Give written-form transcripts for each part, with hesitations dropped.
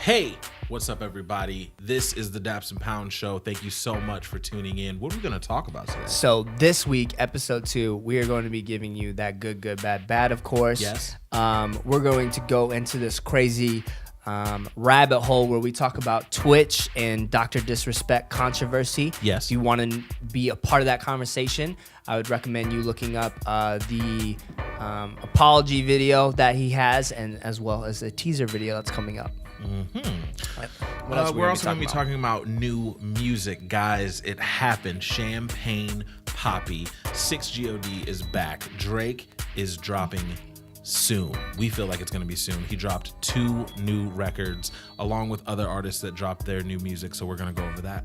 Hey, what's up, everybody? This is the Daps and Pounds Show. Thank you so much for tuning in. What are we going to talk about today? So this week, episode 2, we are going to be giving you that good, bad, of course. Yes. We're going to go into this crazy rabbit hole where we talk about Twitch and Dr. Disrespect controversy. Yes. If you want to be a part of that conversation, I would recommend you looking up the apology video that he has, and as well as a teaser video that's coming up. We're also going to be talking about new music, guys. It happened. Champagne Poppy. 6GOD is back. Drake is dropping soon. We feel like it's going to be soon. He dropped 2 new records along with other artists that dropped their new music. So we're going to go over that.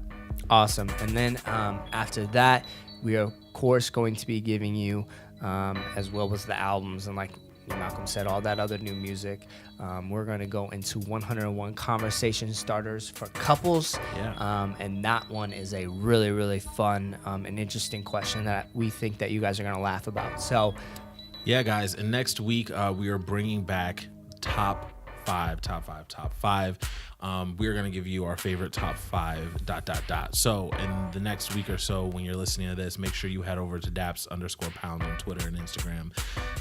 Awesome. And then after that, we are, of course, going to be giving you, as well as the albums and like Malcolm said, all that other new music. We're going to go into 101 conversation starters for couples. Yeah. And that one is a really, really fun and interesting question that we think that you guys are going to laugh about. So, yeah, guys. And next week, we are bringing back top five. We're going to give you our favorite top 5 ... So in the next week or so, when you're listening to this, make sure you head over to Daps_Pounds on Twitter and Instagram.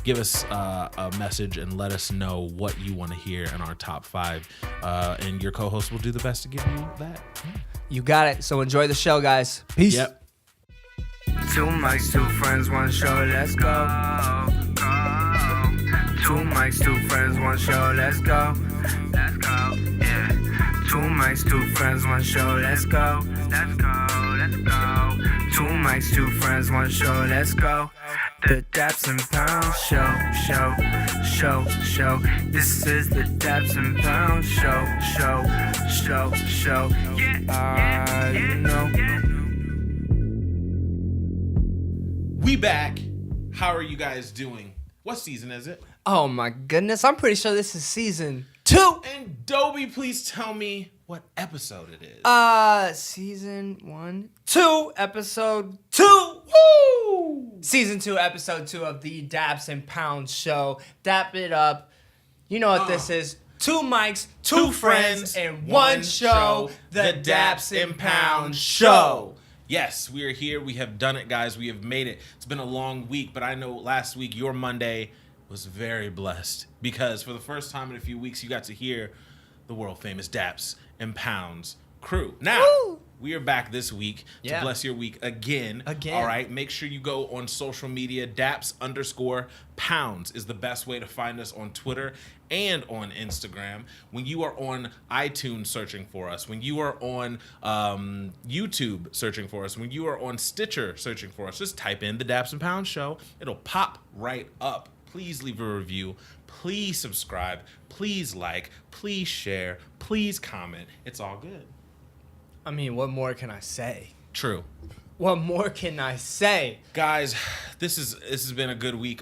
Give us a message and let us know what you want to hear in our top 5. And your co-host will do the best to give you that. Yeah. You got it. So enjoy the show, guys. Peace. Yep. 2 mics, 2 friends, 1 show. Let's go. 2 mics, 2 friends, 1 show. Let's go. Let's go. Yeah. 2 mics, 2 friends, 1 show. Let's go. Let's go. Let's go. 2 mics, 2 friends, 1 show. Let's go. The Daps and Pounds Show. This is the Daps and Pounds Show. Yeah. You know. We back. How are you guys doing? What season is it? Oh my goodness, I'm pretty sure this is season 2. And Dobie, please tell me what episode it is. Season 1, 2, episode 2. Woo! Season 2, episode 2 of the Daps and Pounds Show. Dap it up. You know what this is. 2 mics, 2 friends, and 1 show. The Daps and Pounds Show. Yes, we are here. We have done it, guys. We have made it. It's been a long week, but I know last week, your Monday was very blessed because for the first time in a few weeks, you got to hear the world-famous Daps and Pounds crew. Now, we are back this week to bless your week again. All right, make sure you go on social media. Daps_Pounds is the best way to find us on Twitter and on Instagram. When you are on iTunes searching for us, when you are on YouTube searching for us, when you are on Stitcher searching for us, just type in the Daps and Pounds Show. It'll pop right up. Please leave a review. Please subscribe. Please like. Please share. Please comment. It's all good. I mean, what more can I say? True. What more can I say? Guys, this has been a good week.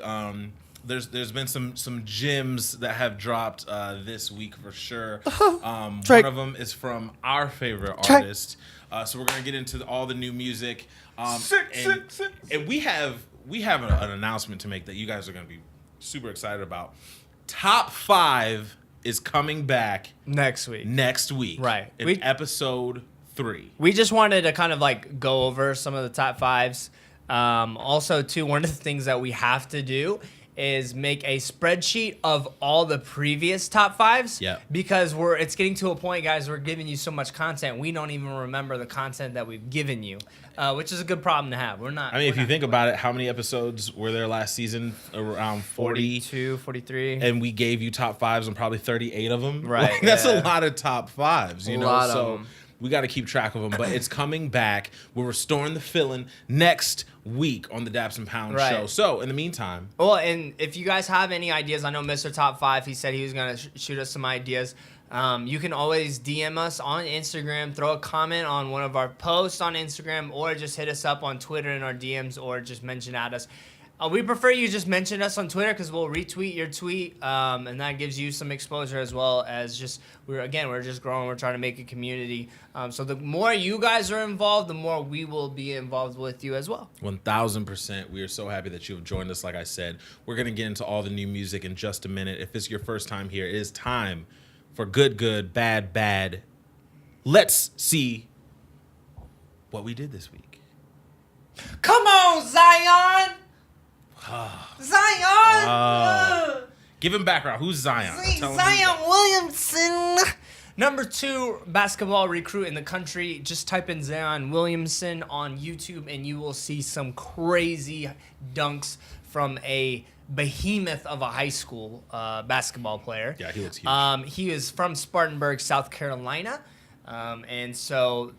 There's been some gems that have dropped this week for sure. One of them is from our favorite artist. So we're gonna get into all the new music. And we have an announcement to make that you guys are gonna be super excited about. Top 5 is coming back Next week. Right. In episode 3. We just wanted to kind of like go over some of the top 5s. Also, too, one of the things that we have to do is make a spreadsheet of all the previous top 5s. Yeah. Because it's getting to a point, guys, we're giving you so much content, we don't even remember the content that we've given you, which is a good problem to have. If you think about it, how many episodes were there last season? Around 42, 43. And we gave you top 5s on probably 38 of them. Right. Like, that's a lot of top 5s, you know? Lot of them. We got to keep track of them, but it's coming back. We're restoring the feeling next week on the Daps and Pounds Show. So, in the meantime. Well, and if you guys have any ideas, I know Mr. Top 5, he said he was going to shoot us some ideas. You can always DM us on Instagram, throw a comment on one of our posts on Instagram, or just hit us up on Twitter in our DMs, or just mention at us. We prefer you just mention us on Twitter because we'll retweet your tweet, and that gives you some exposure as well as just we're just growing. We're trying to make a community. So the more you guys are involved, the more we will be involved with you as well. 1000%. We are so happy that you have joined us. Like I said, we're gonna get into all the new music in just a minute. If it's your first time here, it is time for good, bad. Let's see what we did this week. Come on, Zion! Zion! Give him background. Who's Zion? Zion Williamson. Number 2 basketball recruit in the country. Just type in Zion Williamson on YouTube and you will see some crazy dunks from a behemoth of a high school basketball player. Yeah, he looks huge. He is from Spartanburg, South Carolina. And so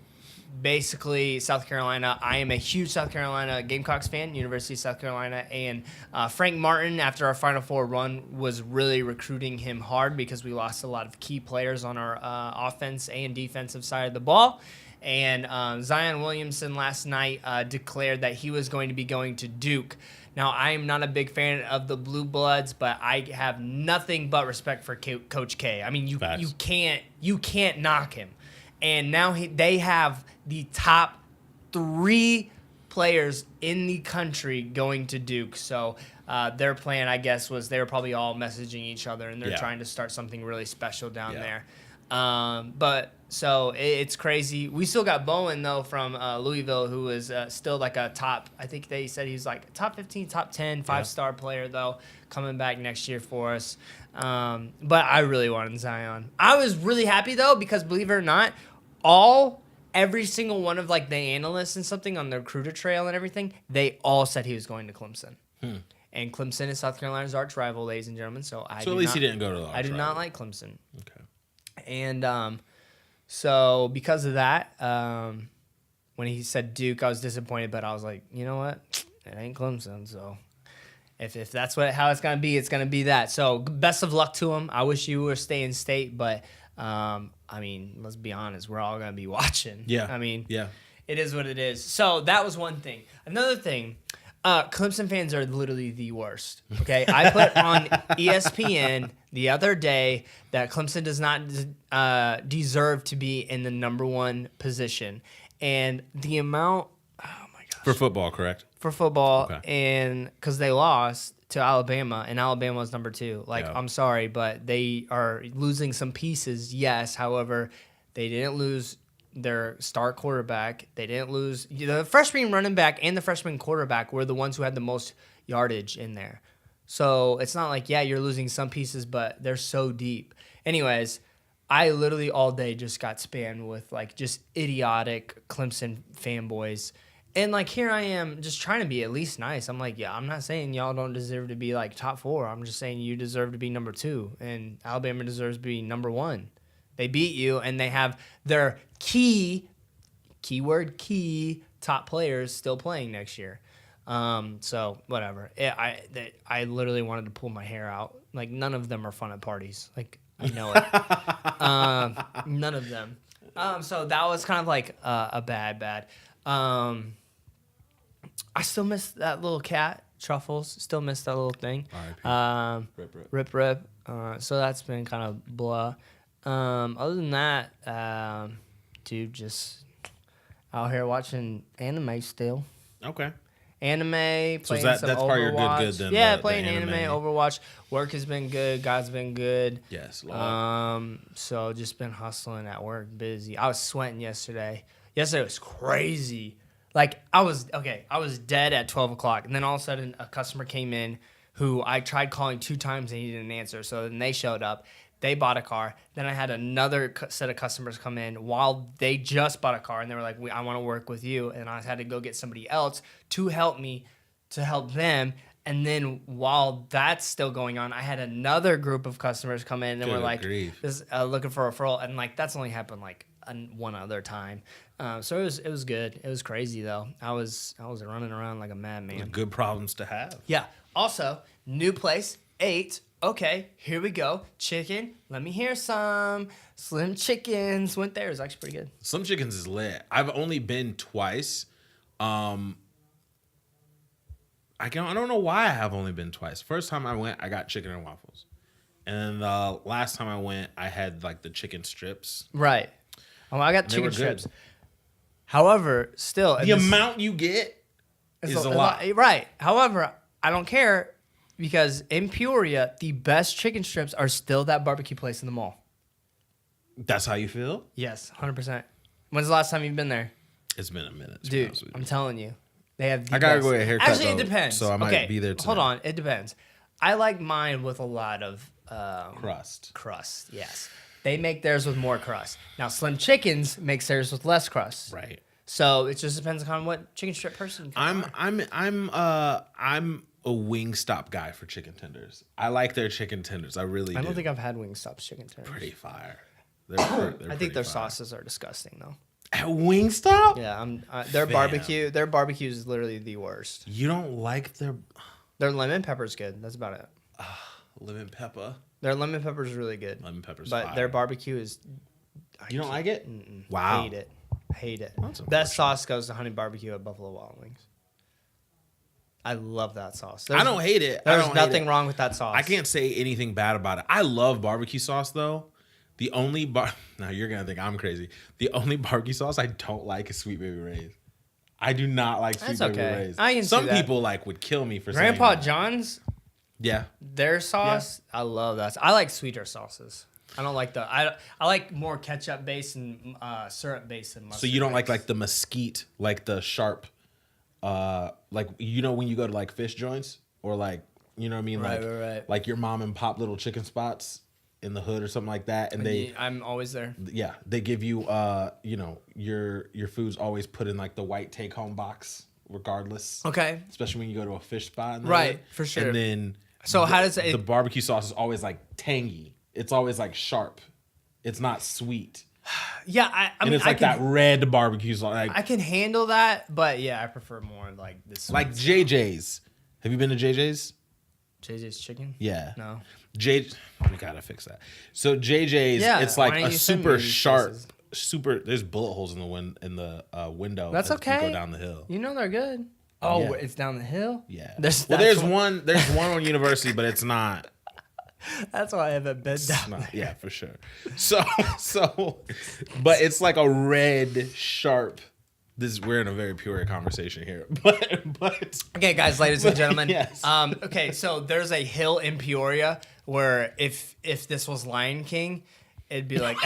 basically South Carolina, I am a huge South Carolina Gamecocks fan, University of South Carolina, and Frank Martin, after our Final Four run, was really recruiting him hard because we lost a lot of key players on our offense and defensive side of the ball. And Zion Williamson last night declared that he was going to be going to Duke. Now, I am not a big fan of the Blue Bloods, but I have nothing but respect for Coach K. I mean, you can't knock him. And now they have the top 3 players in the country going to Duke. So their plan, I guess, was they were probably all messaging each other, and they're trying to start something really special down there. But so it's crazy. We still got Bowen, though, from Louisville, who is still like a top, I think they said he's like top 15, top 10, 5-star player, though, coming back next year for us. But I really wanted Zion. I was really happy, though, because believe it or not, every single one of like the analysts and something on the recruiter trail and everything, they all said he was going to Clemson. And Clemson is South Carolina's arch rival, ladies and gentlemen. So at least he didn't go to the arch I do rival. not like Clemson. Okay. And so because of that, when he said Duke, I was disappointed, but I was like, you know what? It ain't Clemson, so if that's how it's gonna be, it's gonna be that. So best of luck to him. I wish you were staying state, but I mean, let's be honest, we're all gonna be watching. Yeah. I mean, it is what it is. So that was one thing. Another thing, Clemson fans are literally the worst. Okay, I put on ESPN the other day that Clemson does not deserve to be in the number 1 position, and the amount. Oh my gosh. For football, correct? For football, okay. And because they lost to Alabama, and Alabama was number 2. I'm sorry, but they are losing some pieces, yes. However, they didn't lose their star quarterback. They didn't lose. The freshman running back and the freshman quarterback were the ones who had the most yardage in there. So it's not like, you're losing some pieces, but they're so deep. Anyways, I literally all day just got spammed with like just idiotic Clemson fanboys. And, like, here I am just trying to be at least nice. I'm like, I'm not saying y'all don't deserve to be, like, top 4. I'm just saying you deserve to be number 2. And Alabama deserves to be number 1. They beat you, and they have their keyword key, top players still playing next year. So, whatever. I literally wanted to pull my hair out. Like, none of them are fun at parties. Like, I know it. None of them. So that was kind of like a bad. I still miss that little cat, Truffles. Still miss that little thing. Rip. So that's been kind of blah. Other than that, dude, just out here watching anime still. Okay. Anime, playing some that's Overwatch. part of your good then. Yeah, playing anime, Overwatch. Work has been good. God's been good. Yes. Lord. So just been hustling at work, busy. I was sweating yesterday. Yesterday was crazy. Like, I was dead at 12 o'clock, and then all of a sudden a customer came in who I tried calling 2 times and he didn't answer. So then they showed up. They bought a car. Then I had another set of customers come in while they just bought a car, and they were like, I want to work with you. And I had to go get somebody else to help me to help them. And then while that's still going on, I had another group of customers come in and were like, this, looking for a referral. And, like, that's only happened, like, one other time. So it was good. It was crazy, though. I was running around like a madman. Good problems to have. Yeah. Also, new place, 8. Okay, here we go. Chicken. Let me hear some. Slim Chickens. Went there. It was actually pretty good. Slim Chickens is lit. I've only been twice. I don't know why I have only been twice. First time I went, I got chicken and waffles. And the last time I went, I had like the chicken strips. Right. Oh, I got chicken strips. However, still, the amount you get is a lot. Right. However, I don't care because in Peoria, the best chicken strips are still that barbecue place in the mall. That's how you feel? Yes, 100%. When's the last time you've been there? It's been a minute. Dude, I'm telling you. They have the I gotta best. go get a haircut. Actually, though, it depends. So I might be there tonight. Hold on. It depends. I like mine with a lot of crust. Crust, yes. They make theirs with more crust. Now, Slim Chickens makes theirs with less crust. Right. So it just depends on what chicken strip person you I'm a Wingstop guy for chicken tenders. I like their chicken tenders. I really do. I don't think I've had Wingstop's chicken tenders. Pretty fire. I think their sauces are disgusting though. At Wingstop? Yeah, their barbecue. Their barbecue is literally the worst. You don't like their lemon pepper's good. That's about it. lemon pepper? Their lemon pepper is really good. Lemon pepper's but fire. their barbecue is. You don't like it? Mm-mm. Wow. Hate it. That's Best sauce goes to honey barbecue at Buffalo Wild Wings. I love that sauce. I don't hate it. There's nothing wrong with that sauce. I can't say anything bad about it. I love barbecue sauce though. The only now you're gonna think I'm crazy. The only barbecue sauce I don't like is Sweet Baby Ray's. I do not like Sweet Baby Ray's. I can Some see that. people would kill me for Grandpa saying that. John's. Yeah. Their sauce, I love that. I like sweeter sauces. I don't like I like more ketchup based and syrup based and mustard. So you don't based. like the mesquite, like the sharp, like when you go to like fish joints or like you know what I mean, Right. like your mom and pop little chicken spots in the hood or something like that, and I'm always there. Yeah, they give you your food's always put in like the white take home box regardless. Okay. Especially when you go to a fish spot. In the Right, hood. for sure. And then how does it? The barbecue sauce is always like tangy. It's always like sharp. It's not sweet. Yeah, I and mean, it's like that red barbecue sauce. Like, I can handle that, but yeah, I prefer more like this. Like JJ's. Have you been to JJ's? JJ's Chicken? Yeah. No. We gotta fix that. So JJ's, it's like a super sharp, there's bullet holes in the window. That's okay. You go down the hill. You know they're good. Oh, yeah. It's down the hill? Yeah. There's one on University, but it's not. That's why I haven't been down there. Yeah, for sure. So, but it's like a red, sharp. We're in a very pure conversation here, but okay, guys, ladies and gentlemen. Yes. Okay, so there's a hill in Peoria where if this was Lion King, it'd be like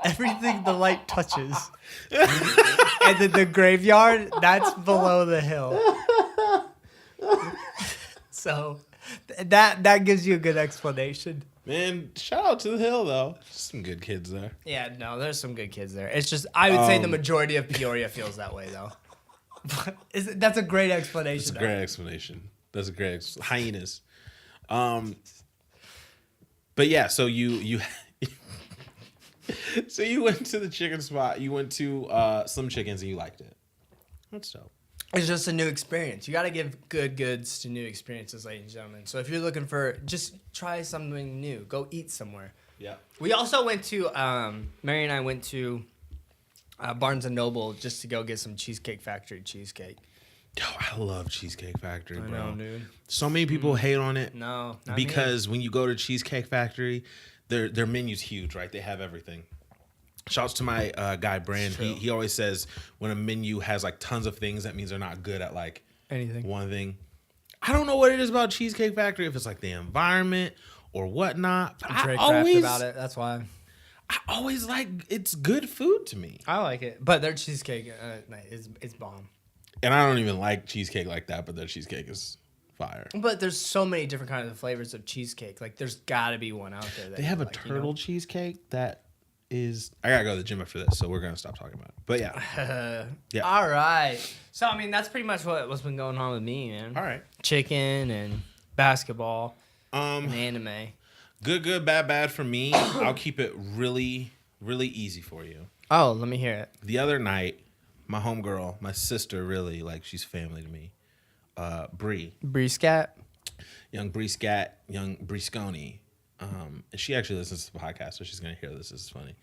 everything the light touches, and then the graveyard that's below the hill. So that gives you a good explanation. Man, shout out to the hill though. Some good kids there. Yeah, no, there's some good kids there. It's just I would say the majority of Peoria feels that way though. That's a great explanation. That's a great explanation. That's a great hyenas. But yeah, so you so you went to the chicken spot. You went to Slim Chickens and you liked it. That's dope. It's just a new experience. You got to give good goods to new experiences, ladies and gentlemen. So if you're looking for, just try something new. Go eat somewhere. Yeah. We also went to, Mary and I went to Barnes & Noble just to go get some Cheesecake Factory cheesecake. Yo, I love Cheesecake Factory, bro. I know, dude. So many people hate on it. No, not because when you go to Cheesecake Factory, their menu's huge, right? They have everything. Shouts to my guy Brand. He always says when a menu has like tons of things, that means they're not good at like anything. One thing. I don't know what it is about Cheesecake Factory, if it's like the environment or whatnot. But I'm very crafty about it. That's why. I always like it's good food to me. I like it, but their cheesecake is bomb. And I don't even like cheesecake like that, but their cheesecake is fire. But there's so many different kinds of flavors of cheesecake. Like there's got to be one out there. They have a turtle cheesecake that is. I gotta go to the gym after this, so we're gonna stop talking about it. But yeah, yeah. All right. So I mean, that's pretty much what's been going on with me, man. All right. Chicken and basketball, and anime. Good, bad for me. I'll keep it really, really easy for you. Oh, let me hear it. The other night, my homegirl, my sister, really like she's family to me. Bree Scat, young Bree Scat, young Brisconi. And she actually listens to the podcast, so she's gonna hear this. This is funny.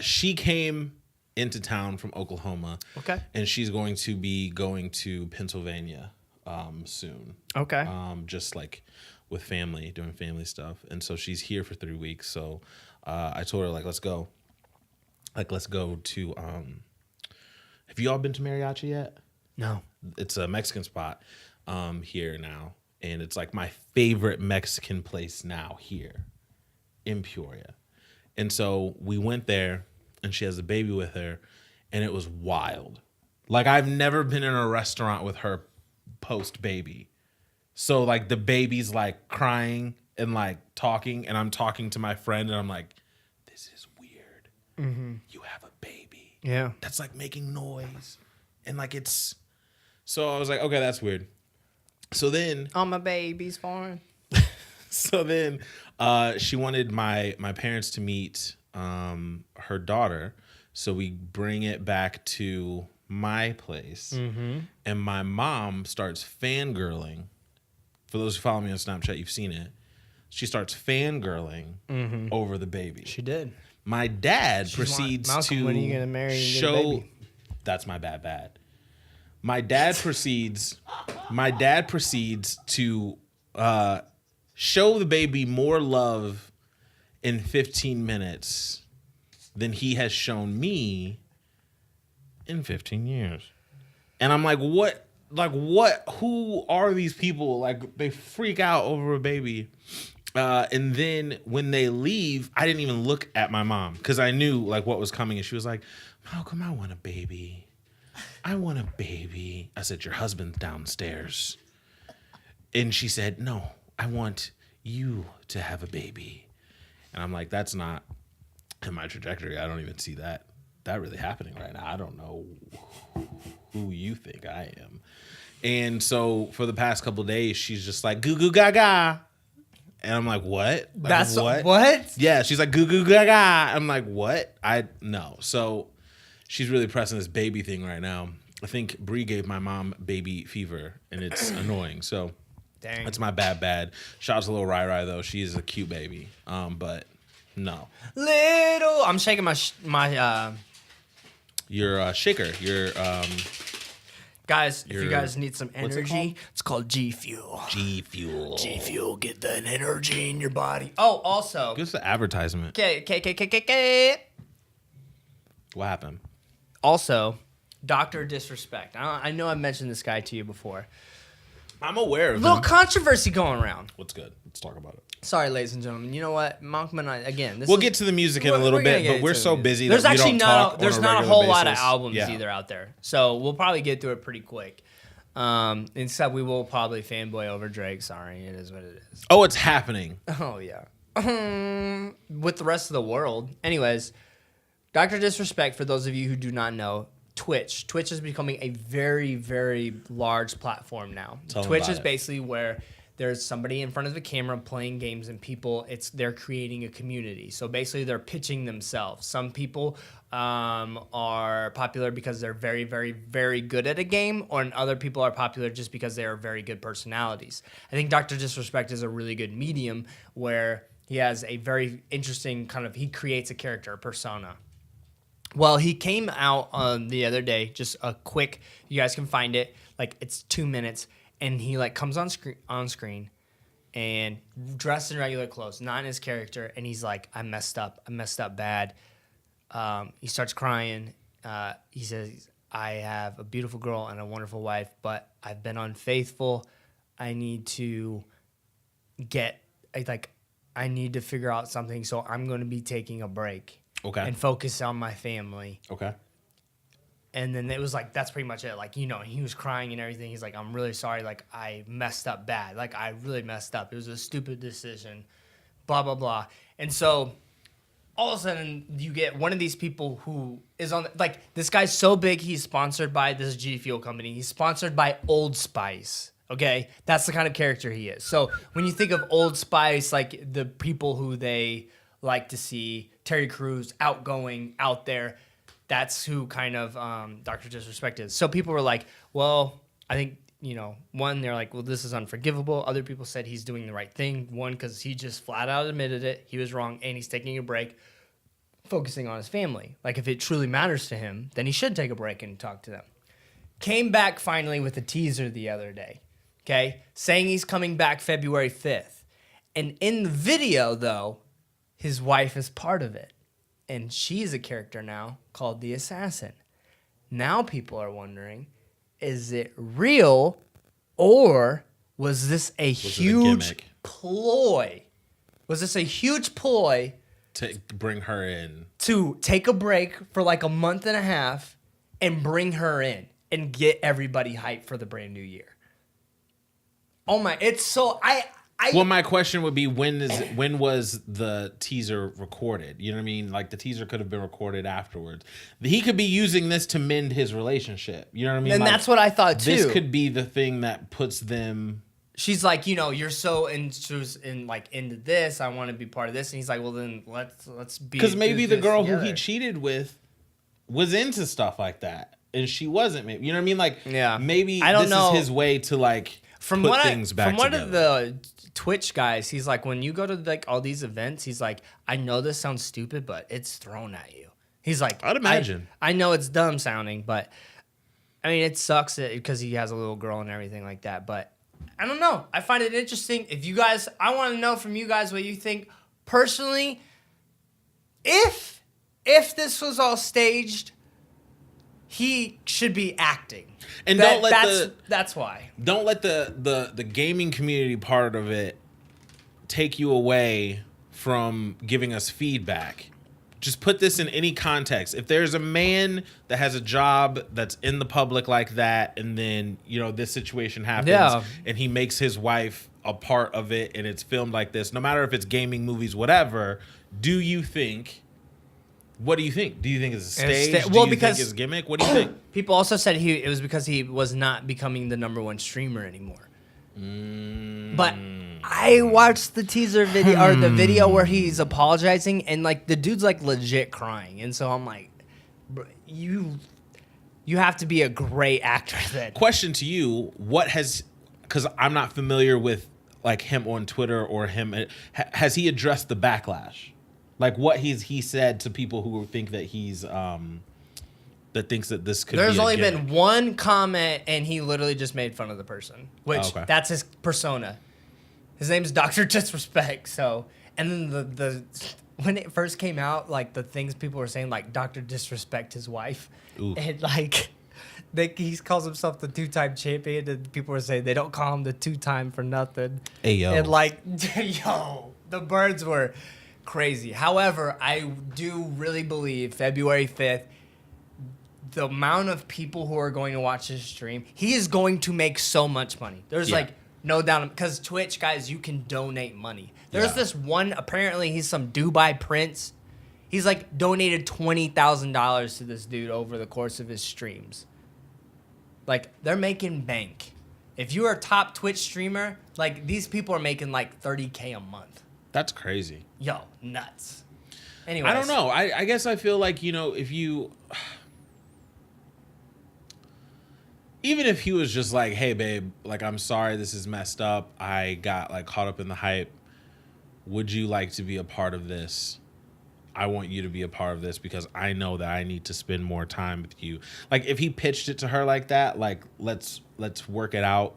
She came into town from Oklahoma. Okay. And she's going to be going to Pennsylvania soon. Okay. Just like with family, doing family stuff. And so she's here for 3 weeks. So I told her, like, let's go. Like, let's go to have you all been to Mariachi yet? No. It's a Mexican spot here now. And it's like my favorite Mexican place now here in Peoria. And so we went there, and she has a baby with her, and it was wild. Like, I've never been in a restaurant with her post-baby. So, like, the baby's, like, crying and, like, talking, and I'm talking to my friend, and I'm like, this is weird. Mm-hmm. You have a baby. Yeah. That's, like, making noise. And, like, it's... So I was like, okay, that's weird. So then... Oh, my baby's born. So then she wanted my parents to meet her daughter. So we bring it back to my place. Mm-hmm. And my mom starts fangirling. For those who follow me on Snapchat, you've seen it. She starts fangirling over the baby. She did. My dad proceeds Malcolm, to when are you gonna marry and get a show... baby? That's my bad. My dad proceeds to show the baby more love in 15 minutes than he has shown me in 15 years. And I'm like, what? Like, what? Who are these people? Like, they freak out over a baby. And then when they leave, I didn't even look at my mom because I knew, like, what was coming. And she was like, Malcolm, I want a baby. I want a baby. I said, your husband's downstairs. And she said, no, I want you to have a baby. And I'm like, that's not in my trajectory. I don't even see that really happening right now. I don't know who you think I am. And so for the past couple of days, she's just like, goo goo gaga. And I'm like, what? Like, That's what? Yeah, she's like, goo goo gaga. I'm like, what? No. So she's really pressing this baby thing right now. I think Bree gave my mom baby fever, and it's annoying. So Dang. that's my bad. Shout out to little Rai Rai, though. She is a cute baby. But no. Little. I'm shaking my Your shaker. Your guys. If you guys need some what's it energy, called? it's called G Fuel. G Fuel. G Fuel, get that energy in your body. Oh, also. Give us the advertisement. K. What happened? Also, Dr. Disrespect. I know I mentioned this guy to you before. I'm aware of Little him. controversy going around. What's good? Let's talk about it. Sorry, ladies and gentlemen. You know what? Malcolm and I, again, We'll get to the music in a little bit, but we're so busy that we don't talk there's on a not a regular whole lot of basis. albums Yeah. either out there. So we'll probably get through it pretty quick. Except we will probably fanboy over Drake. Sorry, it is what it is. Oh, it's happening. Oh, yeah. With the rest of the world. Anyways, Dr. Disrespect, for those of you who do not know, Twitch. Twitch is becoming a very, very large platform now. Tell them Twitch about is it. basically where there's somebody in front of the camera playing games, and they're creating a community. So basically they're pitching themselves. Some people are popular because they're very, very, very good at a game, and other people are popular just because they are very good personalities. I think Dr. Disrespect is a really good medium where he has a very interesting he creates a character, a persona. Well, he came out the other day, just a quick, you guys can find it, like it's 2 minutes, and he like comes on screen and dressed in regular clothes, not in his character, and he's like, I messed up bad. He starts crying. He says, I have a beautiful girl and a wonderful wife, but I've been unfaithful. I need to I need to figure out something, so I'm going to be taking a break. Okay. And focus on my family. Okay. And then it was like, that's pretty much it. Like, he was crying and everything. He's like, I'm really sorry. Like, I messed up bad. Like, I really messed up. It was a stupid decision. Blah, blah, blah. And so all of a sudden you get one of these people who is on, this guy's so big, he's sponsored by this G Fuel company. He's sponsored by Old Spice. Okay? That's the kind of character he is. So when you think of Old Spice, like the people who they like to see, Terry Crews, outgoing, out there. That's who kind of Dr. Disrespect is. So people were like, well, I think, one, they're like, well, this is unforgivable. Other people said he's doing the right thing. One, because he just flat out admitted it. He was wrong, and he's taking a break, focusing on his family. Like, if it truly matters to him, then he should take a break and talk to them. Came back finally with a teaser the other day, okay, saying he's coming back February 5th. And in the video, though, his wife is part of it. And she's a character now called the Assassin. Now people are wondering, is it real or was this a huge ploy? Was this a huge ploy to bring her in? To take a break for like a month and a half and bring her in and get everybody hyped for the brand new year. Oh my, it's so Well, my question would be when was the teaser recorded? You know what I mean? Like the teaser could have been recorded afterwards. He could be using this to mend his relationship. You know what I mean? And like, that's what I thought too. This could be the thing that puts them. She's like, you're so into this. I want to be part of this. And he's like, well, then let's be. Because maybe the girl together. who he cheated with was into stuff like that, and she wasn't. Maybe you know what I mean? Like, yeah. Maybe I don't know. Is his way to like put things back together. From one of the Twitch guys, he's like, when you go to like all these events, he's like, I know this sounds stupid, but it's thrown at you. He's like, I'd imagine. I know it's dumb sounding, but I mean, it sucks because he has a little girl and everything like that, but. I don't know. I find it interesting. If you guys, I want to know from you guys what you think. Personally, if this was all staged, he should be acting. And that's why. Don't let the gaming community part of it take you away from giving us feedback. Just put this in any context. If there's a man that has a job that's in the public like that, and then, this situation happens and he makes his wife a part of it and it's filmed like this, no matter if it's gaming, movies, whatever, what do you think? Do you think it's a stage? Do you think it's gimmick? What do you think? People also said it was because he was not becoming the #1 streamer anymore. But I watched the teaser video or the video where he's apologizing and like the dude's like legit crying, and so I'm like, bro, you have to be a great actor then. Question to you: because I'm not familiar with like him on Twitter or him, has he addressed the backlash? Like what he said to people who think that he's that thinks that this could. There's only been one comment, and he literally just made fun of the person, which that's his persona. His name's Dr. Disrespect. So, and then the when it first came out, like the things people were saying, like Dr. Disrespect his wife, and like he calls himself the 2-time champion, and people were saying they don't call him the 2-time for nothing. Hey yo, and like the birds were crazy. However, I do really believe February 5th. The amount of people who are going to watch this stream, he is going to make so much money. There's like no doubt, because Twitch, guys, you can donate money. There's this one, apparently he's some Dubai prince. He's like donated $20,000 to this dude over the course of his streams. Like, they're making bank. If you're a top Twitch streamer, like these people are making like $30K a month. That's crazy. Yo, nuts. Anyways. I don't know. I guess I feel like, if you... Even if he was just like, hey, babe, like, I'm sorry this is messed up. I got, like, caught up in the hype. Would you like to be a part of this? I want you to be a part of this because I know that I need to spend more time with you. Like, if he pitched it to her like that, like, let's work it out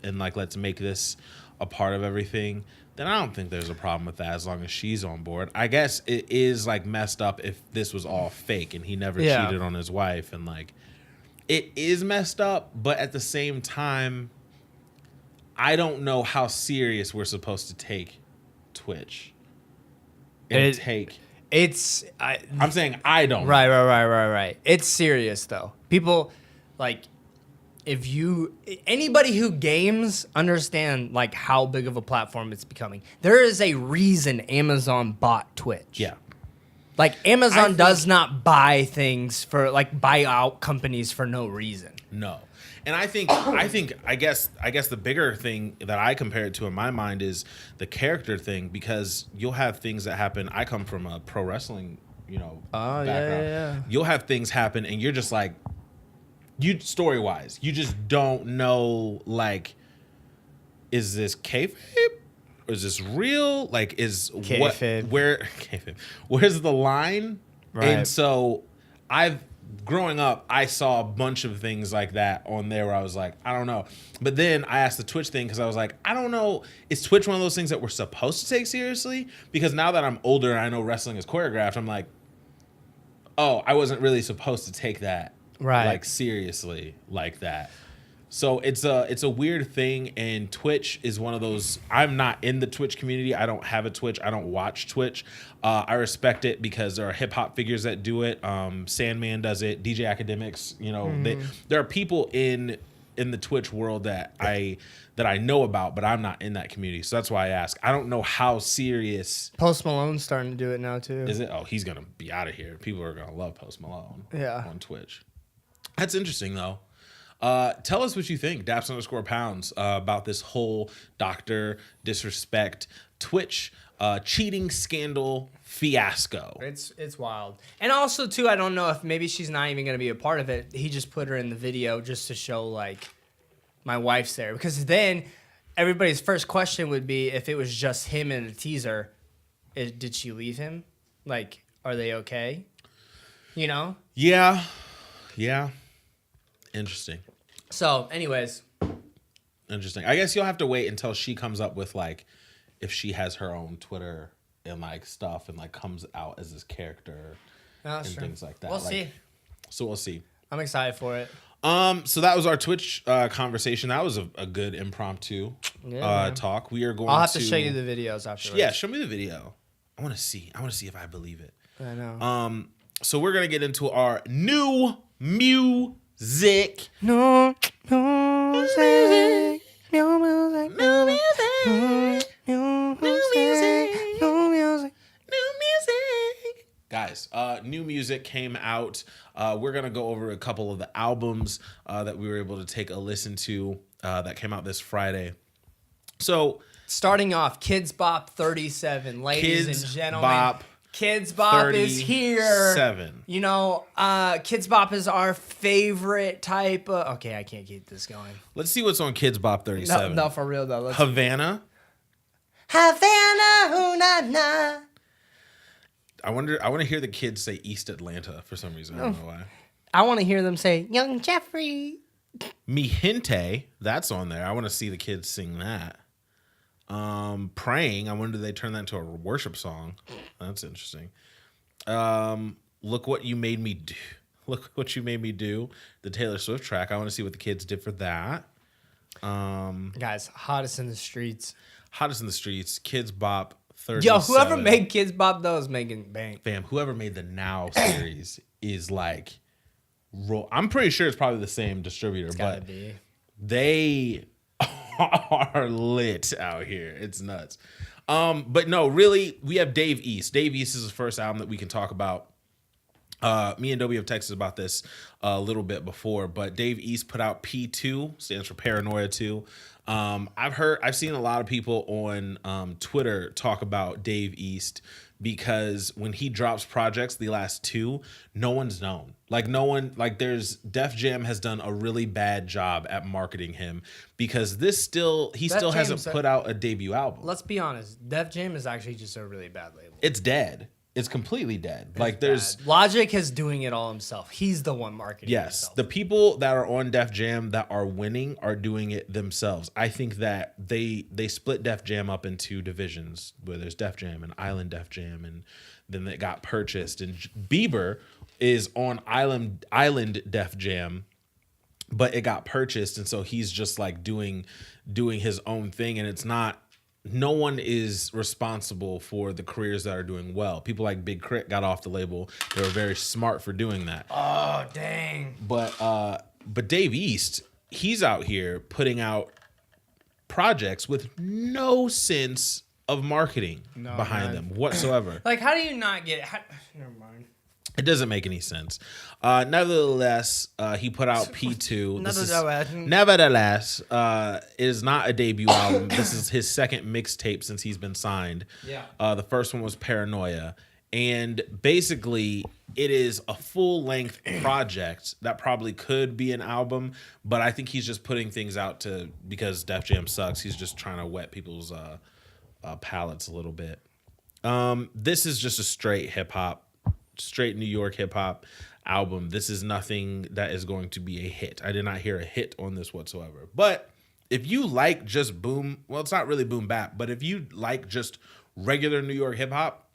and, like, let's make this a part of everything, then I don't think there's a problem with that as long as she's on board. I guess it is, like, messed up if this was all fake and he never cheated on his wife and, like... It is messed up, but at the same time, I don't know how serious we're supposed to take Twitch. I'm saying I don't. Right. It's serious though. People like anybody who games understand like how big of a platform it's becoming. There is a reason Amazon bought Twitch. Yeah. Like Amazon does not buy things for like buy out companies for no reason. No. And I guess the bigger thing that I compare it to in my mind is the character thing, because you'll have things that happen. I come from a pro wrestling, background. Yeah. You'll have things happen and you're just like, story-wise, you just don't know, like, is this kayfabe? Is this real? Like, where's the line? Right. And so growing up, I saw a bunch of things like that on there where I was like, I don't know. But then I asked the Twitch thing because I was like, I don't know. Is Twitch one of those things that we're supposed to take seriously? Because now that I'm older and I know wrestling is choreographed, I'm like, oh, I wasn't really supposed to take that like seriously like that. So it's a weird thing, and Twitch is one of those. I'm not in the Twitch community. I don't have a Twitch. I don't watch Twitch. I respect it because there are hip hop figures that do it. Sandman does it. DJ Academics. You know, there are people in the Twitch world that I know about, but I'm not in that community. So that's why I ask. I don't know how serious. Post Malone's starting to do it now too. Is it? Oh, he's gonna be out of here. People are gonna love Post Malone. Yeah. On Twitch. That's interesting though. Tell us what you think, Daps_pounds, about this whole Dr. Disrespect Twitch cheating scandal fiasco. It's wild. And also, too, I don't know if maybe she's not even going to be a part of it. He just put her in the video just to show, like, my wife's there. Because then everybody's first question would be, if it was just him in a teaser, did she leave him? Like, are they okay? You know? Yeah. Interesting. So, anyways. Interesting. I guess you'll have to wait until she comes up with, like, if she has her own Twitter and, like, stuff and, like, comes out as this character and things like that. We'll see. So we'll see. I'm excited for it. So that was our Twitch conversation. That was a good impromptu talk. We are going I'll have to show you the videos afterwards. Yeah, show me the video. I want to see if I believe it. I know. So we're going to get into our new music. No music. Guys, new music came out. We're going to go over a couple of the albums that we were able to take a listen to that came out this Friday. So, starting off, Kids Bop 37, ladies and gentlemen. Kids Bop is here. 37. You know, Kids Bop is our favorite type of... Okay, I can't keep this going. Let's see what's on Kids Bop 37. No, for real, though. Havana. Havana, na. I want to hear the kids say East Atlanta for some reason. I don't know why. I want to hear them say, Young Jeffrey. Mi Gente, that's on there. I want to see the kids sing that. Praying, I wonder if they turn that into a worship song. That's interesting. Look What You Made Me Do. Look What You Made Me Do. The Taylor Swift track. I want to see what the kids did for that. Guys, hottest in the streets. Hottest in the streets. Kids Bop 37. Yo, whoever made Kids Bop, though, is making bank. Fam, whoever made the Now series is like... I'm pretty sure it's probably the same distributor, but they are lit out here. It's nuts. But no, really, we have Dave East. Dave East is the first album that we can talk about. Me and Dobie have texted about this a little bit before, but Dave East put out P2, stands for Paranoia 2. I've seen a lot of people on Twitter talk about Dave East because when he drops projects, the last two, no one's known. There's Def Jam has done a really bad job at marketing him because he still hasn't put out a debut album. Let's be honest, Def Jam is actually just a really bad label. It's dead. It's completely dead. Logic is doing it all himself. He's the one marketing himself. The people that are on Def Jam that are winning are doing it themselves. I think that they split Def Jam up into divisions where there's Def Jam and Island Def Jam, and then it got purchased. And Bieber is on Island Def Jam, but it got purchased, and so he's just like doing his own thing, and it's not. No one is responsible for the careers that are doing well. People like Big Crit got off the label. They were very smart for doing that. Oh, dang. But Dave East, he's out here putting out projects with no sense of marketing behind them whatsoever. Like, how do you not get... Never mind. It doesn't make any sense. Nevertheless, he put out P2. Nevertheless, it is not a debut album. This is his second mixtape since he's been signed. Yeah. The first one was Paranoia. And basically, it is a full-length project that probably could be an album, but I think he's just putting things out because Def Jam sucks. He's just trying to wet people's palates a little bit. This is just a straight New York hip-hop album. This is nothing that is going to be a hit. I did not hear a hit on this whatsoever. But if you like just boom, well, it's not really boom bap, but if you like just regular New York hip-hop,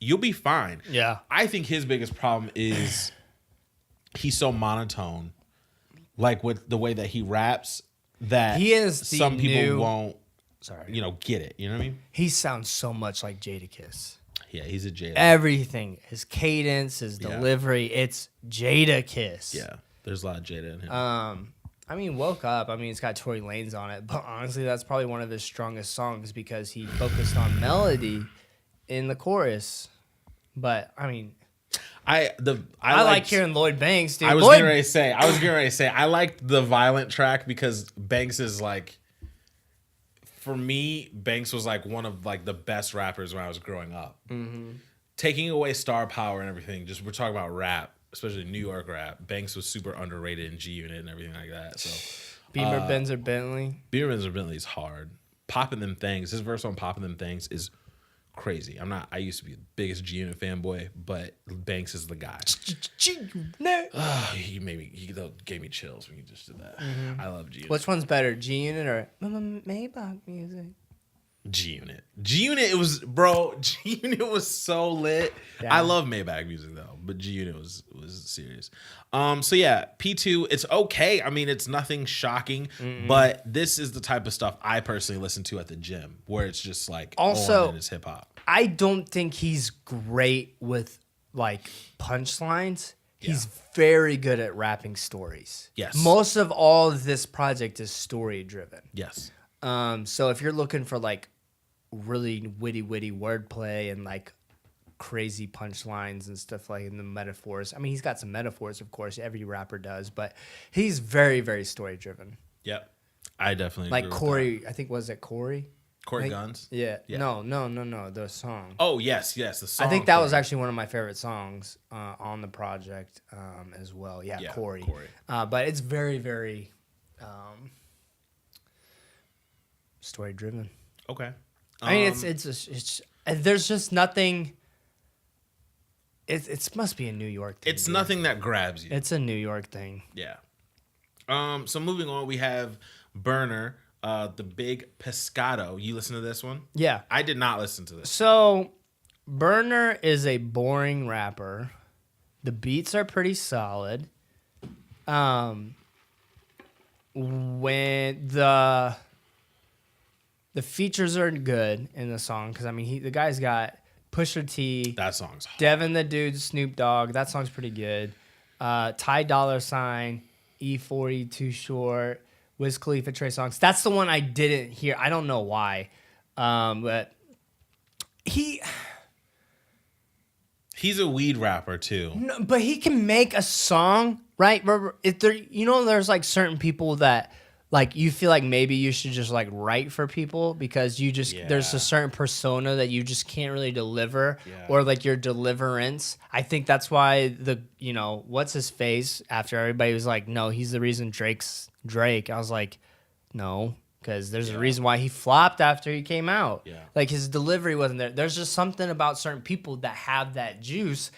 you'll be fine. Yeah. I think his biggest problem is he's so monotone like with the way that he raps, that he is the some people new, won't, sorry, get it. You know what I mean? he sounds so much like Jadakiss. Yeah, he's a Jada. Everything, his cadence, his delivery, it's Jadakiss. Yeah, there's a lot of Jada in him. I mean, Woke Up, I mean, it's got Tory Lanez on it, but honestly, that's probably one of his strongest songs because he focused on melody in the chorus. But I mean, I like hearing Lloyd Banks, dude. I was getting ready to say, I liked the Violent track because Banks is like, for me, Banks was like one of like the best rappers when I was growing up. Mm-hmm. Taking away star power and everything, just we're talking about rap, especially New York rap. Banks was super underrated in G Unit and everything like that. So Beamer, Benz, or Bentley. Beamer, Benz, or Bentley is hard. Popping Them Things. His verse on Popping Them Things is crazy. I used to be the biggest G Unit fanboy, but Banks is the guy. He gave me chills when you just did that. Mm-hmm. I love G Unit. Which one's better, G Unit or Maybach music? G Unit. G Unit, G Unit was so lit. Yeah. I love Maybach music though, but G Unit was serious. So yeah, P2, it's okay. I mean, it's nothing shocking, but this is the type of stuff I personally listen to at the gym, where it's just like also it's hip hop. I don't think he's great with like punchlines. Yeah. He's very good at rapping stories. Yes. Most of all of this project is story driven. Yes. So if you're looking for like really witty wordplay and like crazy punchlines and stuff like in the metaphors. I mean, he's got some metaphors, of course. Every rapper does, but he's very, very story driven. Yep, I definitely like agree Corey. with that. I think was it Corey? Corey Guns? Yeah. No. The song. Oh yes, the song. I think that was actually one of my favorite songs on the project as well. Yeah, Corey. But it's very, very story driven. Okay. I mean, it's there's just nothing. It must be a New York thing. It's nothing that grabs you. It's a New York thing. Yeah. So moving on, we have Burner, the Big Pescado. You listen to this one? Yeah. I did not listen to this. So, Burner is a boring rapper. The beats are pretty solid. When the features are good in the song, because I mean, the guy's got Pusha T. That song's hard. Devin the Dude, Snoop Dogg. That song's pretty good. Ty Dolla $ign, E40, Too Short, Wiz Khalifa, Trey Songz. That's the one I didn't hear. I don't know why, but he's a weed rapper too. No, but he can make a song, right? If there, there's like certain people that like you feel like maybe you should just like write for people because you just there's a certain persona that you just can't really deliver or like your deliverance. I think that's why what's his face after everybody was like, no, he's the reason Drake's Drake. I was like, no, because there's a reason why he flopped after he came out. Yeah. Like his delivery wasn't there. There's just something about certain people that have that juice.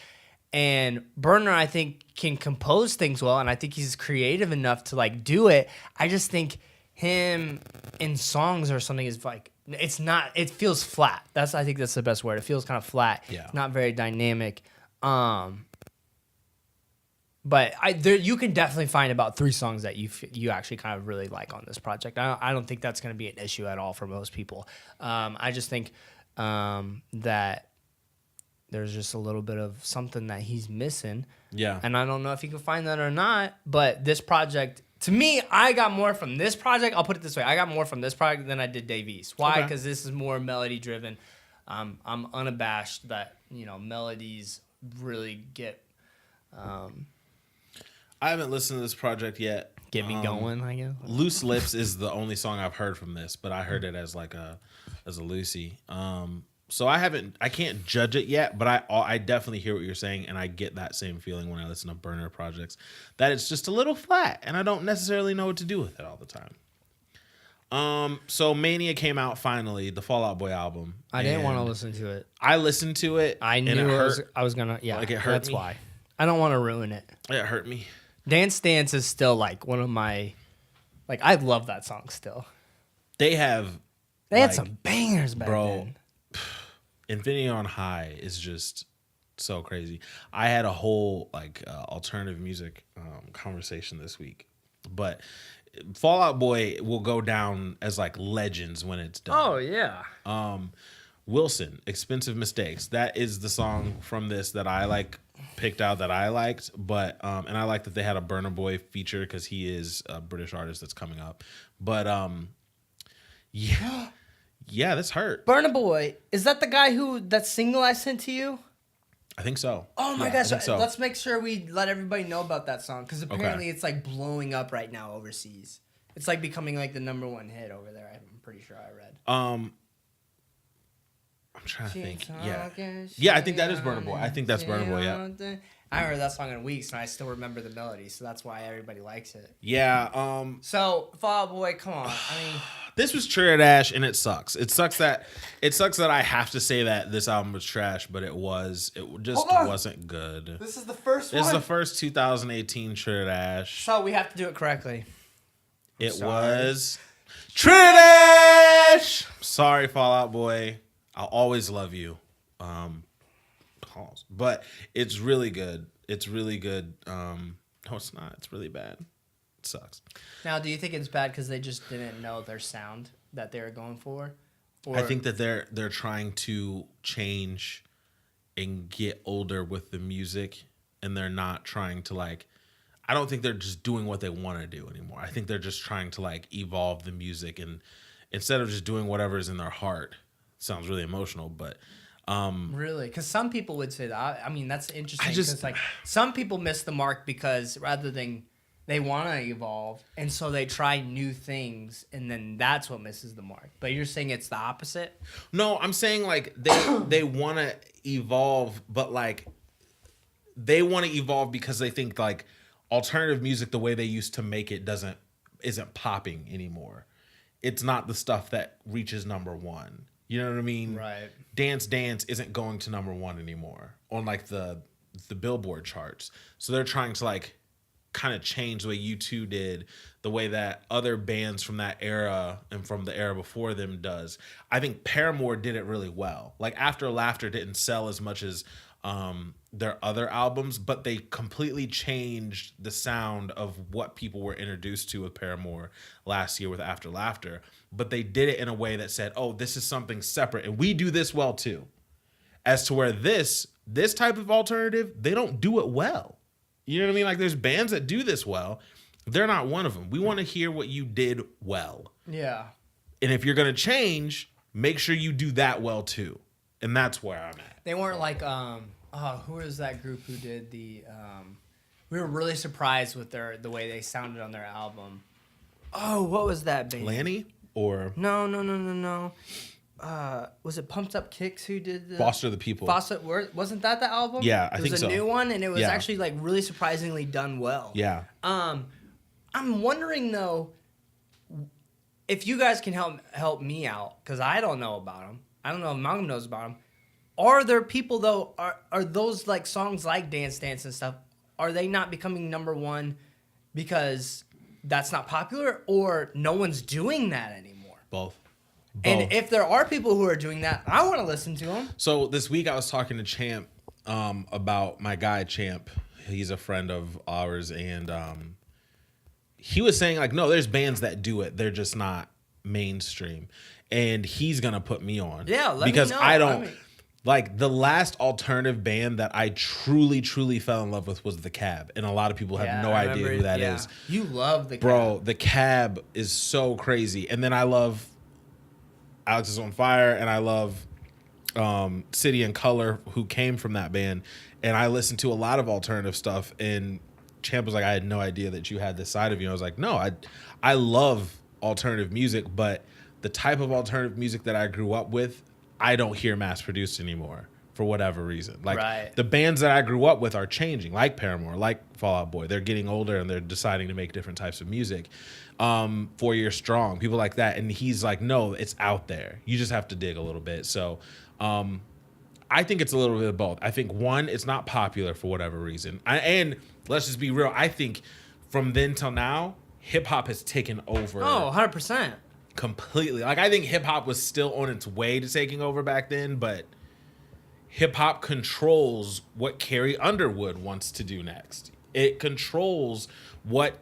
And Burner, I think, can compose things well, and I think he's creative enough to like do it. I just think him in songs or something is like it's not. It feels flat. I think that's the best word. It feels kind of flat. Yeah. It's not very dynamic. But you can definitely find about 3 songs that you actually kind of really like on this project. I don't think that's going to be an issue at all for most people. I just think that there's just a little bit of something that he's missing. Yeah. And I don't know if he can find that or not, but this project, to me, I got more from this project. I'll put it this way. I got more from this project than I did Dave East. Why? Because this is more melody driven. I'm unabashed that, melodies really get... I haven't listened to this project yet. Get me going, I guess. Loose Lips is the only song I've heard from this, but I heard it as like a Lucy. So I can't judge it yet, but I definitely hear what you're saying, and I get that same feeling when I listen to Burner projects, that it's just a little flat, and I don't necessarily know what to do with it all the time. So Mania came out finally, the Fall Out Boy album. I didn't want to listen to it. I listened to it. I knew I was gonna. Yeah, like it hurt that's me. Why. I don't want to ruin it. It hurt me. Dance Dance is still like one of my, like I love that song still. They had some bangers back then. Infinity on High is just so crazy. I had a whole alternative music conversation this week But Fall Out Boy will go down as like legends when it's done. Oh yeah. Wilson, Expensive Mistakes. That is the song from this that I like picked out that I liked. But and I like that they had a Burna Boy feature because he is a British artist that's coming up. But yeah. Yeah, this hurt. Burna Boy, is that the guy that single I sent to you? I think so. Oh my yeah, gosh, so. Let's make sure we let everybody know about that song because apparently it's like blowing up right now overseas. It's like becoming like the #1 hit over there. I'm pretty sure I read. I'm trying to think. Yeah, I think that is Burna Boy. I think that's Burna Boy. Yeah. I haven't heard that song in weeks, and I still remember the melody, so that's why everybody likes it. Yeah. So Fall Out Boy, come on. I mean, this was trash, and it sucks. It sucks that I have to say that this album was trash, but it just wasn't good. This is the first one. This is the first 2018 trash. So we have to do it correctly. It was trash. Sorry, Fall Out Boy. I'll always love you. Pause. But it's really good. It's really good. No, it's not. It's really bad. It sucks. Now, do you think it's bad because they just didn't know their sound that they were going for? Or... I think that they're trying to change and get older with the music, and they're not trying to like. I don't think they're just doing what they want to do anymore. I think they're just trying to like evolve the music, and instead of just doing whatever's in their heart. Sounds really emotional, but really, because some people would say that. I mean, that's interesting because like some people miss the mark because rather than they want to evolve, and so they try new things, and then that's what misses the mark. But you're saying it's the opposite? No, I'm saying like they want to evolve, but like they want to evolve because they think like alternative music the way they used to make it isn't popping anymore. It's not the stuff that reaches #1. You know what I mean? Right. Dance Dance isn't going to #1 anymore on like the Billboard charts. So they're trying to like kind of change the way U2 did, the way that other bands from that era and from the era before them does. I think Paramore did it really well. Like After Laughter didn't sell as much as their other albums, but they completely changed the sound of what people were introduced to with Paramore last year with After Laughter. But they did it in a way that said, oh, this is something separate, and we do this well too. As to where this type of alternative, they don't do it well. You know what I mean? Like there's bands that do this well. They're not one of them. We want to hear what you did well. Yeah. And if you're going to change, make sure you do that well too. And that's where I'm at. They weren't like, who was that group who did the, we were really surprised with the way they sounded on their album. Oh, what was that band? Lanny or? No. Was it Pumped Up Kicks who did the Foster the People? Wasn't that the album? Yeah, I think so. It was a new one, and it was actually like really surprisingly done well. Yeah. I'm wondering though, if you guys can help me out, because I don't know about them. I don't know if Malcolm knows about them. Are there people though? Are those like songs like Dance Dance and stuff? Are they not becoming #1 because that's not popular, or no one's doing that anymore? Both. And if there are people who are doing that, I want to listen to them. So this week I was talking to Champ about my guy Champ. He's a friend of ours, and he was saying like, no, there's bands that do it. They're just not mainstream, and he's gonna put me on. Yeah, because me know. I don't like the last alternative band that I truly fell in love with was The Cab, and a lot of people have no idea who that is. You love The Cab. Bro, The Cab is so crazy, and then I love Alex is on Fire, and I love City and Color, who came from that band, and I listened to a lot of alternative stuff, and Champ was like, I had no idea that you had this side of you. I was like, no, I love alternative music, but the type of alternative music that I grew up with, I don't hear mass produced anymore for whatever reason. Like the bands that I grew up with are changing, like Paramore, like Fall Out Boy. They're getting older and they're deciding to make different types of music. 4 Year Strong, people like that. And he's like, no, it's out there. You just have to dig a little bit. So I think it's a little bit of both. I think one, it's not popular for whatever reason. And let's just be real. I think from then till now, hip hop has taken over. Oh, 100%. Completely. Like I think hip hop was still on its way to taking over back then, but hip hop controls what Carrie Underwood wants to do next. It controls what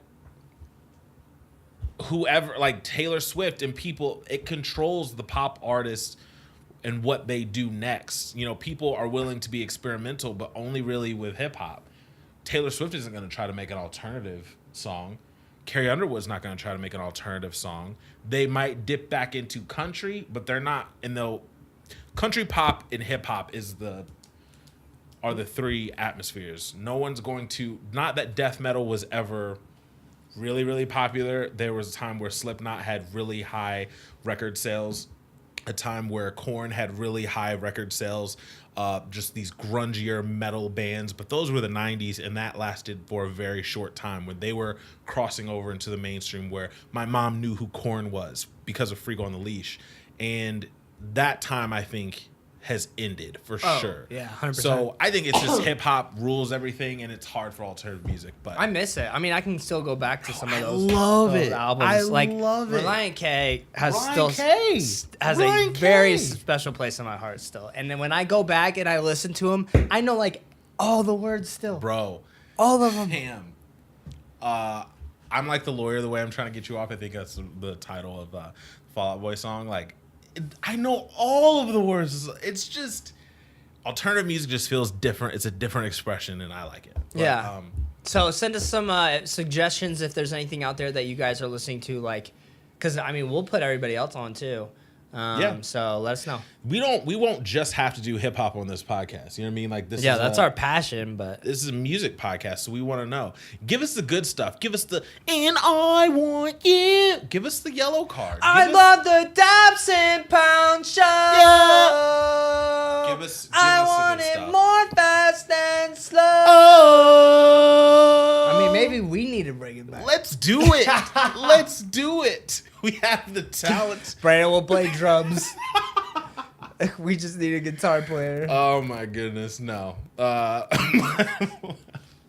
whoever, like Taylor Swift and people, it controls the pop artists and what they do next. You know, people are willing to be experimental, but only really with hip hop. Taylor Swift isn't going to try to make an alternative song. Carrie Underwood's not going to try to make an alternative song. They might dip back into country, but they're not. And they'll country, pop, and hip hop are the three atmospheres. No one's going to. Not that death metal was ever really, really popular. There was a time where Slipknot had really high record sales. A time where Korn had really high record sales, just these grungier metal bands. But those were the 90s, and that lasted for a very short time when they were crossing over into the mainstream, where my mom knew who Korn was because of Freak on the Leash. And that time, I think, has ended for sure. Yeah, 100%. So I think it's just hip hop rules everything, and it's hard for alternative music. But I miss it. I mean, I can still go back to some of those. those albums. I like, love it. Relient K has Ryan a K. very special place in my heart still. And then when I go back and I listen to him, I know like all the words still. Bro, all of them. Damn. I'm like the lawyer. The way I'm trying to get you off. I think that's the title of Fall Out Boy song. Like, I know all of the words. It's just alternative music just feels different. It's a different expression, and I like it. But, yeah. So send us some suggestions if there's anything out there that you guys are listening to, like, because I mean we'll put everybody else on too. So let us know. We won't just have to do hip hop on this podcast. You know what I mean? Like this. Yeah, that's our passion. But this is a music podcast, so we want to know. Give us the good stuff. Give us the and I want you. Give us the yellow card. I love the Daps and Pound show. Yeah. Give us I want it stuff. More fast and slow. Oh. I mean, maybe we need to bring it back. Let's do it. Let's do it. We have the talent. Brandon will play drums. We just need a guitar player. Oh my goodness, no. All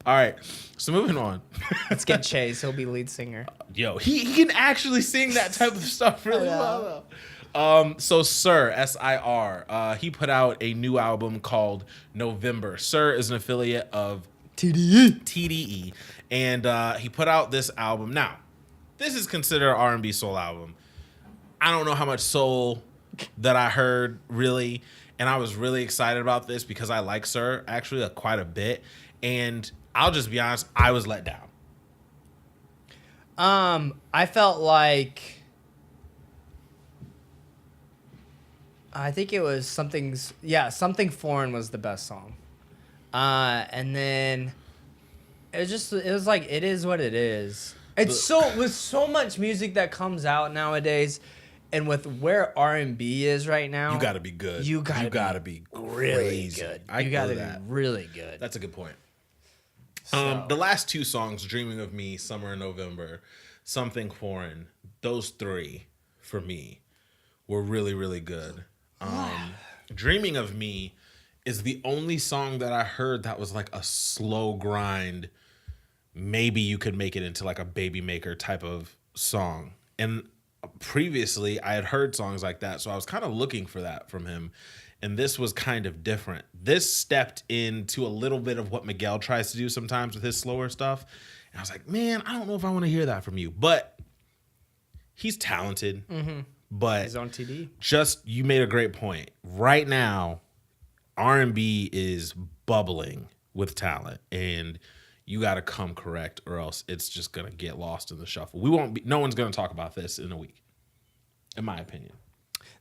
right, so moving on. Let's get Chase. He'll be lead singer. Yo, he can actually sing that type of stuff really well. So Sir, S-I-R, he put out a new album called November. Sir is an affiliate of TDE, and he put out this album. Now, this is considered an R&B soul album. I don't know how much soul that I heard, really, and I was really excited about this because I like Sir, actually, quite a bit, and I'll just be honest, I was let down. I felt like... I think it was Something Foreign was the best song. And then it was like, it is what it is. It's with so much music that comes out nowadays, and with where R&B is right now, you gotta be good. You gotta be really good. You gotta be really good. That's a good point. So. The last two songs, "Dreaming of Me," "Summer in November," "Something Foreign," those three for me were really, really good. "Dreaming of Me" is the only song that I heard that was like a slow grind. Maybe you could make it into like a Baby Maker type of song. And previously I had heard songs like that, so I was kind of looking for that from him. And this was kind of different. This stepped into a little bit of what Miguel tries to do sometimes with his slower stuff. And I was like, man, I don't know if I want to hear that from you. But he's talented. Mm-hmm. But he's on TD. Just, you made a great point. Right now, R&B is bubbling with talent. And you got to come correct, or else it's just going to get lost in the shuffle. No one's going to talk about this in a week, in my opinion.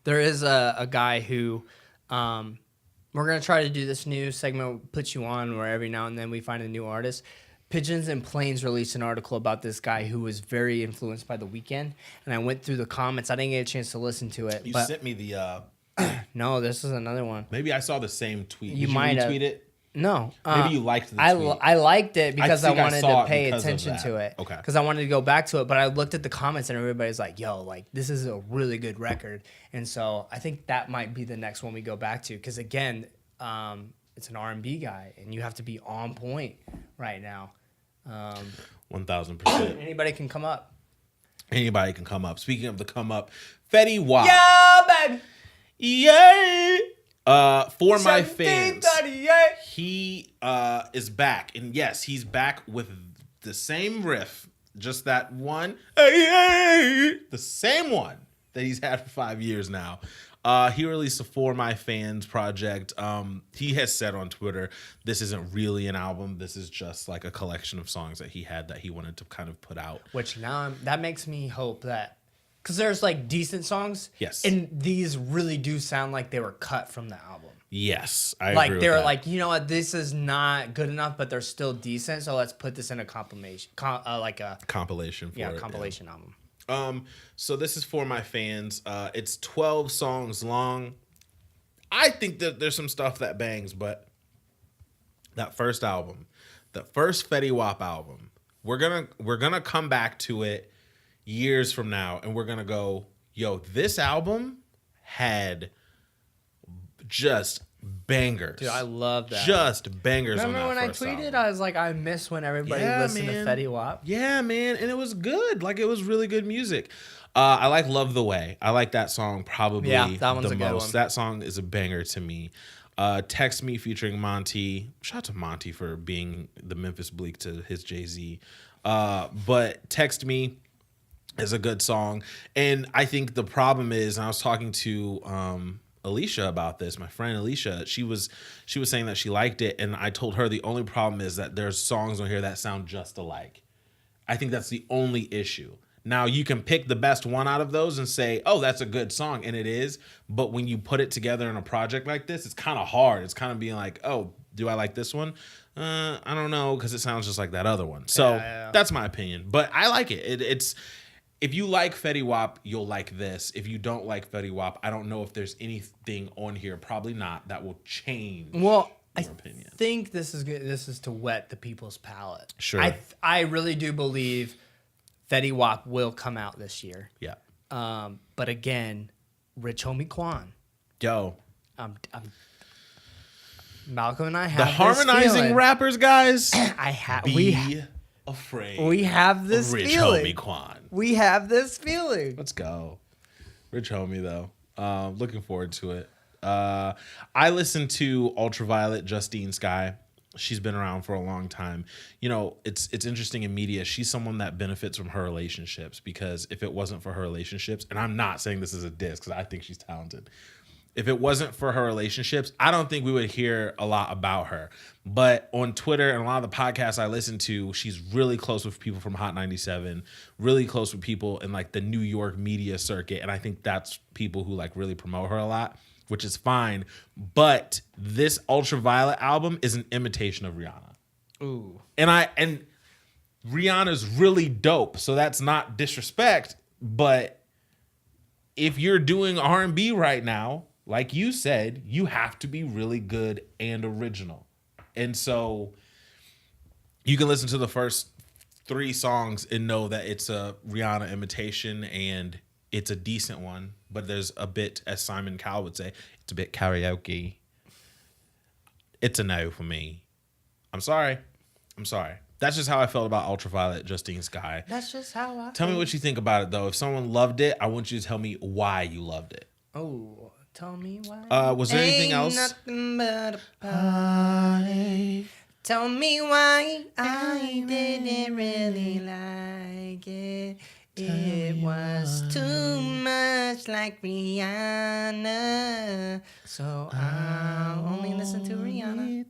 There is a guy who, we're going to try to do this new segment, put you on, where every now and then we find a new artist. Pigeons and Planes released an article about this guy who was very influenced by The Weeknd, and I went through the comments. I didn't get a chance to listen to it. You sent me the... No, this is another one. Maybe I saw the same tweet. You might retweet it? No. Maybe you liked the tweet. I liked it because I wanted to pay attention to it. Okay. Because I wanted to go back to it, but I looked at the comments and everybody's like, yo, like, this is a really good record. And so I think that might be the next one we go back to. Because, again, it's an R&B guy, and you have to be on point right now. 1,000%. Anybody can come up. Anybody can come up. Speaking of the come up, Fetty Wap. Yeah, baby. Yay. For my fans, he is back, and yes, he's back with the same riff, just that one, the same one that he's had for 5 years now. He released a For My Fans project. He has said on Twitter, this isn't really an album. This is just like a collection of songs that he had that he wanted to kind of put out. Which now that makes me hope that, because there's like decent songs. Yes. And these really do sound like they were cut from the album. Yes, I agree like with they were that. like, you know what, this is not good enough, but they're still decent. So let's put this in a compilation, like a compilation for it. compilation album. So this is For My Fans. It's 12 songs long. I think that there's some stuff that bangs, but that first album, the first Fetty Wap album, we're gonna come back to it years from now, and we're gonna go, yo, this album had just bangers. Dude, I love that. Just bangers. Remember on when that I first tweeted? album. I was like, I miss when everybody listened to Fetty Wap. Yeah, man, and it was good. Like, it was really good music. I like Love the Way. I like that song probably that one's the a good most. one. That song is a banger to me. Text Me featuring Monty. Shout out to Monty for being the Memphis Bleak to his Jay-Z. But Text Me is a good song. And I think the problem is, and I was talking to Alicia about this, my friend Alicia, she was saying that she liked it, and I told her the only problem is that there's songs on here that sound just alike. I think that's the only issue. Now, you can pick the best one out of those and say, oh, that's a good song, and it is, but when you put it together in a project like this, it's kind of hard. It's kind of being like, oh, do I like this one? I don't know, because it sounds just like that other one. So that's my opinion, but I like it. It's if you like Fetty Wap, you'll like this. If you don't like Fetty Wap, I don't know if there's anything on here, probably not, that will change your opinion. I think this is good. This is to whet the people's palate. Sure. I really do believe Fetty Wap will come out this year. Yeah. But again, Rich Homie Quan. Yo. Malcolm and I have the harmonizing rappers, guys. Be afraid. We have this Rich feeling. Homie Quan. We have this feeling. Let's go. Rich Homie, though. Looking forward to it. I listened to Ultraviolet, Justine Skye. She's been around for a long time. You know, it's interesting in media. She's someone that benefits from her relationships, because if it wasn't for her relationships, and I'm not saying this is a diss because I think she's talented. If it wasn't for her relationships, I don't think we would hear a lot about her. But on Twitter and a lot of the podcasts I listen to, she's really close with people from Hot 97, really close with people in like the New York media circuit. And I think that's people who like really promote her a lot, which is fine. But this Ultraviolet album is an imitation of Rihanna. Ooh. And Rihanna's really dope. So that's not disrespect, but if you're doing R&B right now, like you said, you have to be really good and original. And so you can listen to the first 3 songs and know that it's a Rihanna imitation, and it's a decent one. But there's a bit, as Simon Cowell would say, it's a bit karaoke. It's a no for me. I'm sorry. That's just how I felt about Ultraviolet, Justine Skye. That's just how I Tell me what you think about it, though. If someone loved it, I want you to tell me why you loved it. Oh, tell me why. Was there anything else? Nothing but a party. Tell me why I didn't really like it. It was too much like Rihanna, so I'll only listen to Rihanna.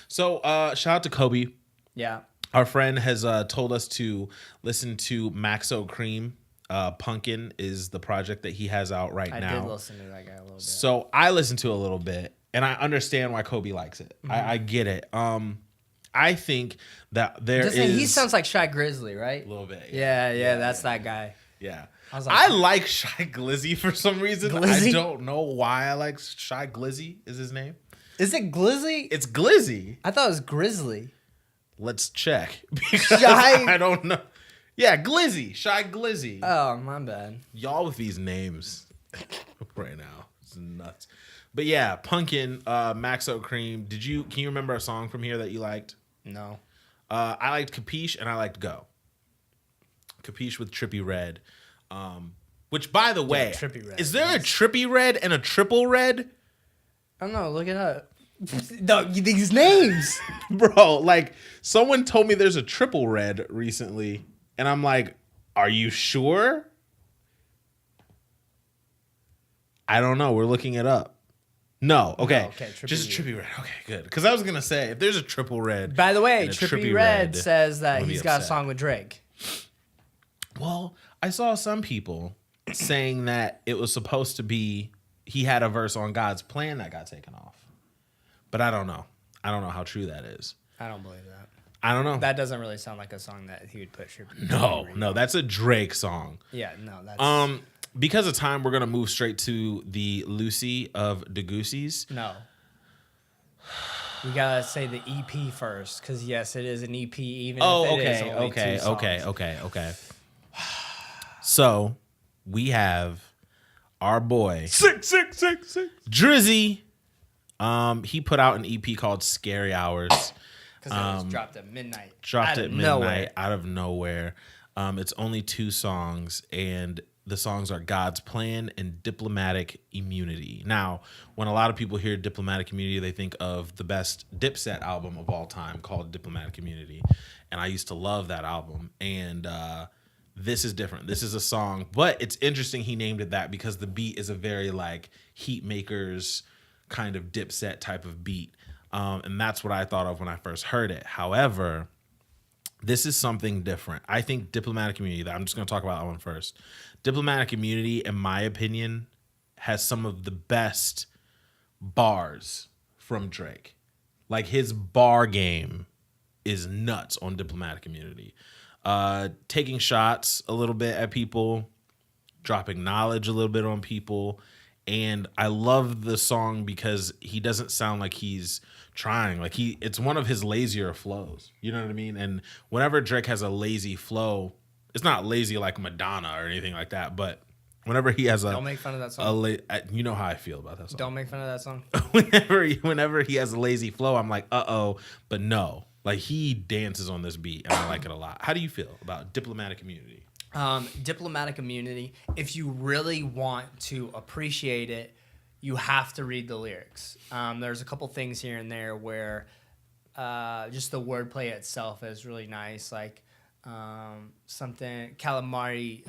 So, shout out to Kobe. Yeah. Our friend has told us to listen to Maxo Cream. Punkin is the project that he has out right now. I did listen to that guy a little bit. So I listened to it a little bit, and I understand why Kobe likes it. Mm-hmm. I get it. I think that he sounds like Shy Grizzly, right? A little bit. Yeah, that's that guy. Yeah. I like Shy Glizzy for some reason. Glizzy? I don't know why I like Shy Glizzy is his name. Is it Glizzy? It's Glizzy. I thought it was Grizzly. Let's check. Because Shy? I don't know. Yeah, Glizzy. Shy Glizzy. Oh, my bad. Y'all with these names right now. It's nuts. But yeah, Punkin, Maxo Cream. Can you remember a song from here that you liked? No. I liked Capiche and I liked Go. Capiche with Trippie Redd. Which, by the way, is there a Trippie Redd and a Triple Red? I don't know. Look it up. No, these names. Bro, like, someone told me there's a Triple Red recently. And I'm like, are you sure? I don't know. We're looking it up. No, okay. No, okay, Just Trippie Redd. Okay, good. Because I was going to say, if there's a Triple Red. By the way, and a Trippie Redd says that I'm he's gonna got be a upset. song with Drake. Well, I saw some people saying that it was supposed to be, he had a verse on God's Plan that got taken off. But I don't know. I don't know how true that is. I don't believe that. I don't know. That doesn't really sound like a song that he would put Trippie No, that's a Drake song. Yeah, no, that's... Because of time, we're gonna move straight to the Lucy of Degoosies. No. We gotta say the EP first, because yes, it is an EP, even if it is only 2 songs. Okay. So we have our boy 666 Drizzy. He put out an EP called Scary Hours. Because it was dropped at midnight. Out of nowhere. It's only 2 songs, and the songs are God's Plan and Diplomatic Immunity. Now, when a lot of people hear Diplomatic Immunity, they think of the best Dipset album of all time called Diplomatic Immunity. And I used to love that album. And this is different. This is a song, but it's interesting he named it that because the beat is a very like Heatmakers kind of Dipset type of beat. And that's what I thought of when I first heard it. However, this is something different. I think Diplomatic Immunity, I'm just going to talk about that one first. Diplomatic Immunity, in my opinion, has some of the best bars from Drake. Like, his bar game is nuts on Diplomatic Immunity. Taking shots a little bit at people, dropping knowledge a little bit on people. And I love the song because he doesn't sound like he's trying. Like, it's one of his lazier flows. You know what I mean? And whenever Drake has a lazy flow, it's not lazy like Madonna or anything like that, but whenever he has Don't make fun of that song. You know how I feel about that song. Don't make fun of that song. whenever he has a lazy flow, I'm like, uh-oh. But no, like, he dances on this beat, and I like it a lot. How do you feel about Diplomatic Immunity? Diplomatic Immunity, if you really want to appreciate it, you have to read the lyrics. There's a couple things here and there where just the wordplay itself is really nice. Like something calamari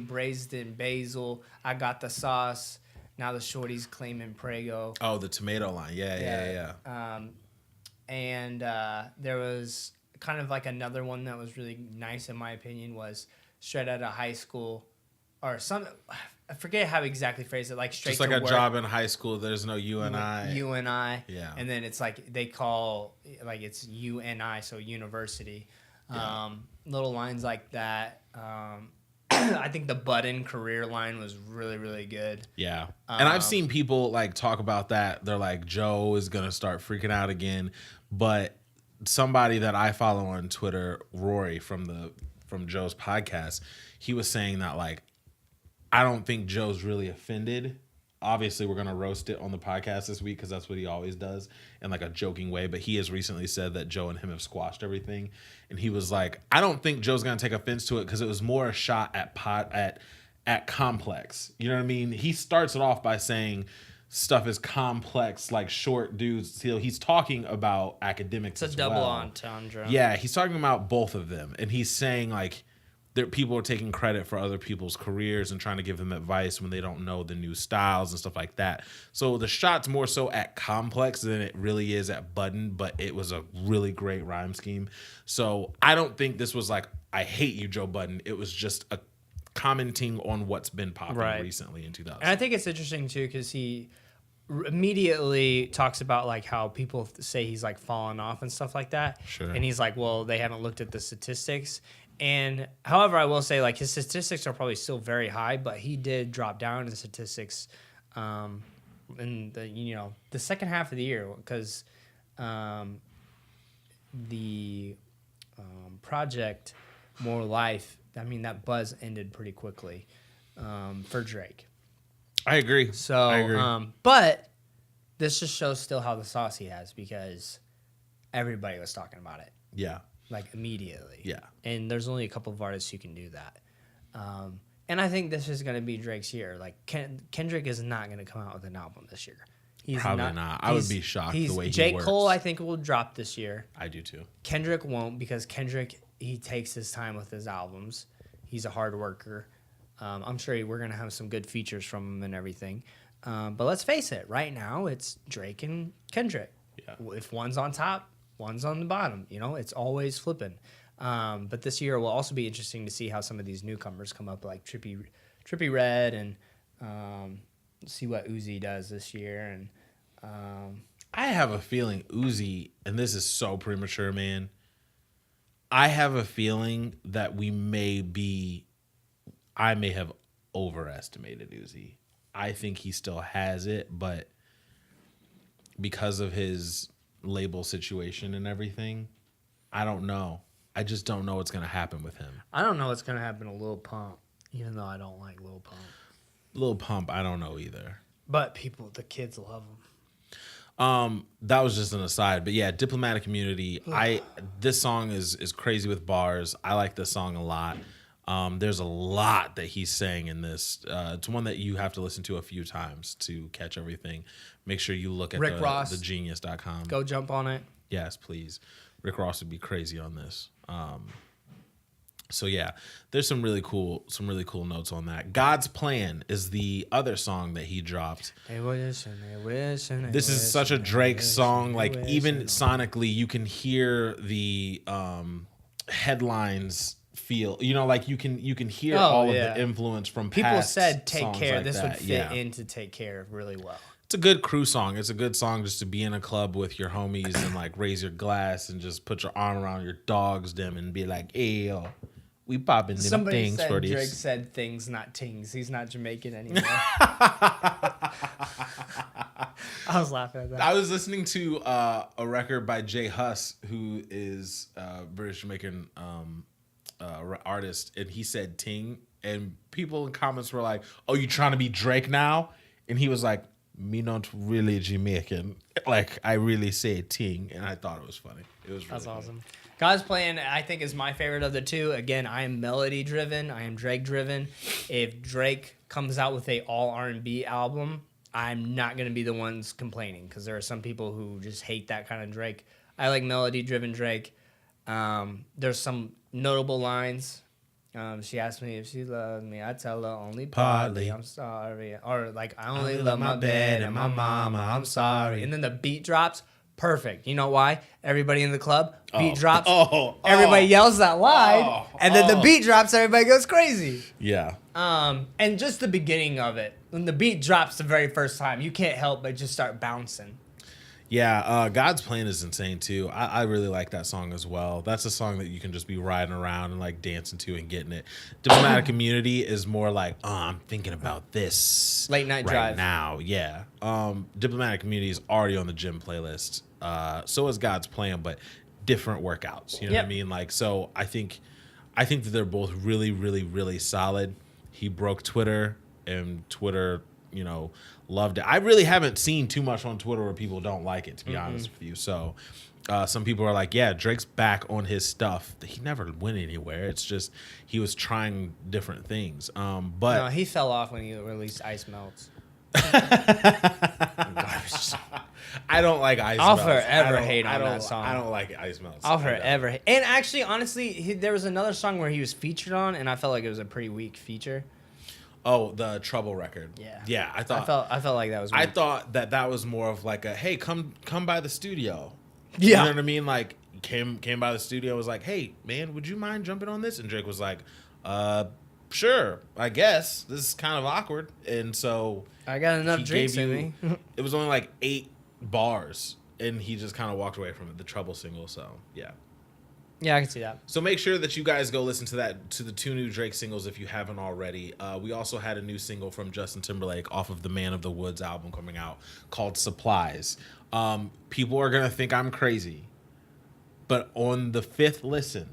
braised in basil. I got the sauce. Now the shorty's claiming Prego. Oh, the tomato line. Yeah. And there was kind of like another one that was really nice in my opinion was straight out of high school or some. I forget how exactly phrase it. Like straight just like to a work. job in high school. There's no you and I. You and I. Yeah. And then it's like they call like it's you and I, so university. Yeah. Little lines like that. I think the Button career line was really, really good. Yeah. And I've seen people like talk about that. They're like, Joe is going to start freaking out again. But somebody that I follow on Twitter, Rory from Joe's podcast, he was saying that like, I don't think Joe's really offended. Obviously, we're going to roast it on the podcast this week because that's what he always does in like a joking way. But he has recently said that Joe and him have squashed everything. And he was like, I don't think Joe's going to take offense to it because it was more a shot at complex. You know what I mean? He starts it off by saying stuff is complex, like short dudes. He's talking about academics It's a double entendre. Yeah, he's talking about both of them. And he's saying like, people are taking credit for other people's careers and trying to give them advice when they don't know the new styles and stuff like that. So the shot's more so at complex than it really is at Button, but it was a really great rhyme scheme. So I don't think this was like, I hate you, Joe Budden. It was just a commenting on what's been popping recently in 2000. And I think it's interesting too because he immediately talks about like how people say he's like falling off and stuff like that. Sure. And he's like, well, they haven't looked at the statistics. And however, I will say like his statistics are probably still very high, but he did drop down in statistics in the second half of the year because the project More Life, I mean that buzz ended pretty quickly for Drake. I agree. So but this just shows still how the sauce he has because everybody was talking about it. Yeah. Like immediately. Yeah. And there's only a couple of artists who can do that. And I think this is going to be Drake's year. Like Kendrick is not going to come out with an album this year. He's Probably not. I would be shocked the way he J. works. Cole, I think, will drop this year. I do too. Kendrick won't because Kendrick, he takes his time with his albums. He's a hard worker. I'm sure we're going to have some good features from him and everything. But let's face it, right now it's Drake and Kendrick. Yeah. If one's on top, one's on the bottom. You know, it's always flipping. But this year will also be interesting to see how some of these newcomers come up, like Trippie Redd, and see what Uzi does this year. And I have a feeling Uzi, and this is so premature, man. I have a feeling that I may have overestimated Uzi. I think he still has it, but because of his label situation and everything, I don't know. I just don't know what's going to happen with him. I don't know what's going to happen to Lil Pump, even though I don't like Lil Pump. Lil Pump, I don't know either. But the kids love him. That was just an aside, but yeah, Diplomatic Community. This song is crazy with bars. I like this song a lot. There's a lot that he's saying in this. It's one that you have to listen to a few times to catch everything. Make sure you look at Rick Ross. thegenius.com. Go jump on it. Yes, please. Rick Ross would be crazy on this. So yeah, there's some really cool notes on that. God's Plan is the other song that he dropped. This is such a Drake song. Like even sonically, you can hear the headlines feel. You know, like you can hear all of the influence from people past said Take songs Care. like This that. would fit into Take Care really well. It's a good crew song. It's a good song just to be in a club with your homies and like raise your glass and just put your arm around your dog's them and be like, hey, yo, we popping them things for this. Drake said things, not tings. He's not Jamaican anymore. I was laughing at that. I was listening to a record by Jay Huss, who is a British Jamaican artist, and he said ting, and people in comments were like, oh, you trying to be Drake now? And he was like, me not really Jamaican. Like, I really say ting, and I thought it was funny. It was really That's funny. awesome. God's Plan, I think, is my favorite of the two. Again, I am melody-driven. I am Drake-driven. If Drake comes out with a all R&B album, I'm not going to be the ones complaining because there are some people who just hate that kind of Drake. I like melody-driven Drake. There's some notable lines. She asked me if she loves me. I tell her only partly. I'm sorry. Or like, I only love my bed and my mama. I'm sorry. And then the beat drops. Perfect. You know why? Everybody in the club, beat drops. Everybody yells that line. And then the beat drops. Everybody goes crazy. Yeah. And just the beginning of it. When the beat drops the very first time, you can't help but just start bouncing. Yeah, God's Plan is insane too. I really like that song as well. That's a song that you can just be riding around and like dancing to and getting it. Diplomatic Community is more like, I'm thinking about this Late night right drive now. Yeah. Diplomatic Community is already on the gym playlist. So is God's Plan, but different workouts. You know what I mean? Like, so I think that they're both really, really, really solid. He broke Twitter, and Twitter, you know, loved it. I really haven't seen too much on Twitter where people don't like it, to be honest with you. So some people are like, yeah, Drake's back on his stuff. He never went anywhere. It's just he was trying different things. But no, he fell off when he released Ice Melts. I don't like Ice I'll Melts. forever hate on that song. I don't like Ice Melts. I'll forever hate. And actually, honestly, there was another song where he was featured on, and I felt like it was a pretty weak feature. Oh, the Trouble record. Yeah. Yeah, I felt like that was weak. I thought that was more of like a, hey, come by the studio. Yeah. You know what I mean? Like came by the studio, was like, hey, man, would you mind jumping on this? And Drake was like, sure, I guess. This is kind of awkward. And so I got enough drinks in me. It was only like 8 bars, and he just kind of walked away from it, the Trouble single. So yeah. Yeah, I can see that. So make sure that you guys go listen to the 2 new Drake singles if you haven't already. We also had a new single from Justin Timberlake off of the Man of the Woods album coming out called Supplies. People are going to think I'm crazy, but on the 5th listen,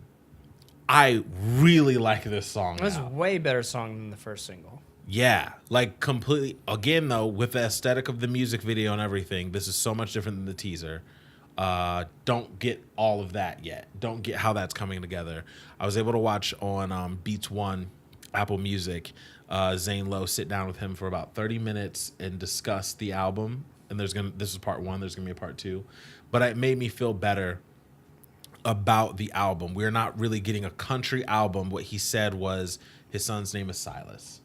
I really like this song. It's a way better song than the first single. Yeah, like completely. Again, though, with the aesthetic of the music video and everything, this is so much different than the teaser. Don't get all of that yet. Don't get how that's coming together. I was able to watch on Beats One, Apple Music, Zane Lowe sit down with him for about 30 minutes and discuss the album and this is part 1. There's gonna be a part 2, but it made me feel better about the album. We're not really getting a country album. What he said was his son's name is Silas,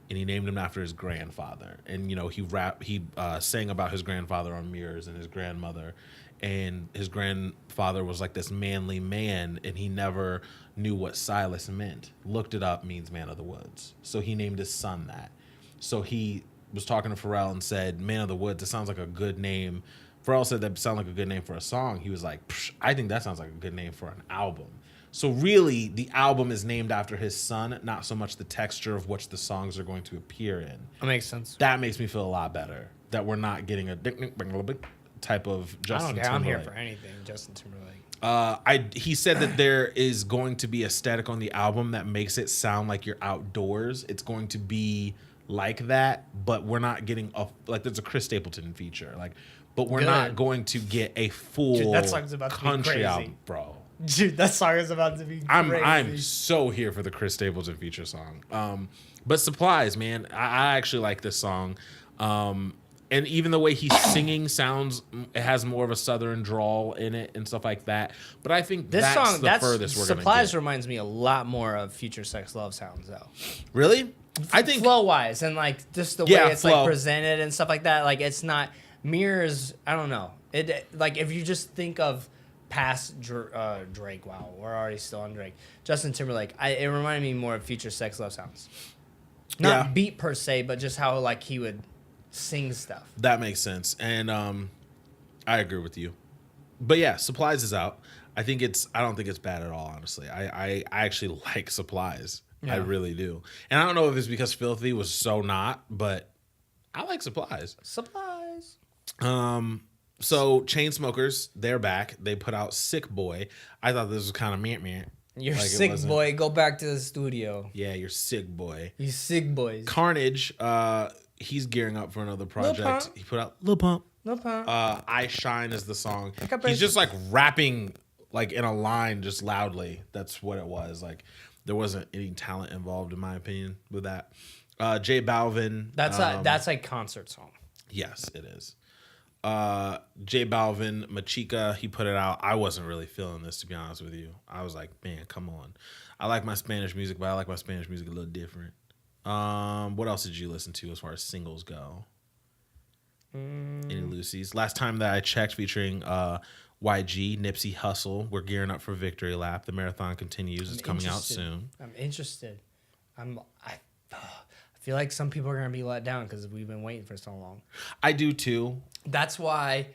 and he named him after his grandfather. And he sang about his grandfather on Mirrors and his grandmother, and his grandfather was like this manly man, and he never knew what Silas meant. Looked it up, means man of the woods. So he named his son that. So he was talking to Pharrell and said, Man of the Woods, it sounds like a good name. Pharrell said that sounded like a good name for a song. He was like, I think that sounds like a good name for an album. So really, the album is named after his son, not so much the texture of which the songs are going to appear in. That makes sense. That makes me feel a lot better, that we're not getting a type of Justin Timberlake. I'm here for anything, Justin Timberlake. He said that there is going to be a static on the album that makes it sound like you're outdoors. It's going to be like that, but we're not getting there's a Chris Stapleton feature, but we're not going to get a full that song's about country album, bro. Dude, that song is about to be crazy. I'm so here for the Chris Stapleton feature song. But Supplies, man, I actually like this song. And even the way he's singing it has more of a southern drawl in it and stuff like that. But I think this that's song, the furthest we're going to get. Supplies reminds me a lot more of Future Sex Love Sounds, though. Really? I think flow-wise and just the way it's presented and stuff like that. It's not Mirrors. I don't know. It if you just think of past Drake. Wow, we're already still on Drake. Justin Timberlake. It reminded me more of Future Sex Love Sounds. Not beat per se, but just how he would sing stuff. That makes sense, and I agree with you. But yeah, Supplies is out. I don't think it's bad at all, honestly. I actually like Supplies. Yeah. I really do. And I don't know if it's because Filthy was so not, but I like Supplies. Supplies. So Chainsmokers, they're back. They put out Sick Boy. I thought this was kind of meh. You're sick, boy. Go back to the studio. Yeah, you're sick, boy. You sick, boys. Carnage, he's gearing up for another project. He put out Lil Pump. I Shine is the song. He's just rapping in a line just loudly. That's what it was. There wasn't any talent involved, in my opinion, with that. J Balvin. That's a concert song. Yes, it is. J Balvin, Machika, he put it out. I wasn't really feeling this, to be honest with you. I was like, man, come on. I like my Spanish music, but I like my Spanish music a little different. What else did you listen to as far as singles go? Any Lucy's? Last time that I checked, featuring YG, Nipsey Hussle, we're gearing up for Victory Lap. The marathon continues. It's coming out soon. I'm interested. I feel like some people are going to be let down because we've been waiting for so long. I do too. That's why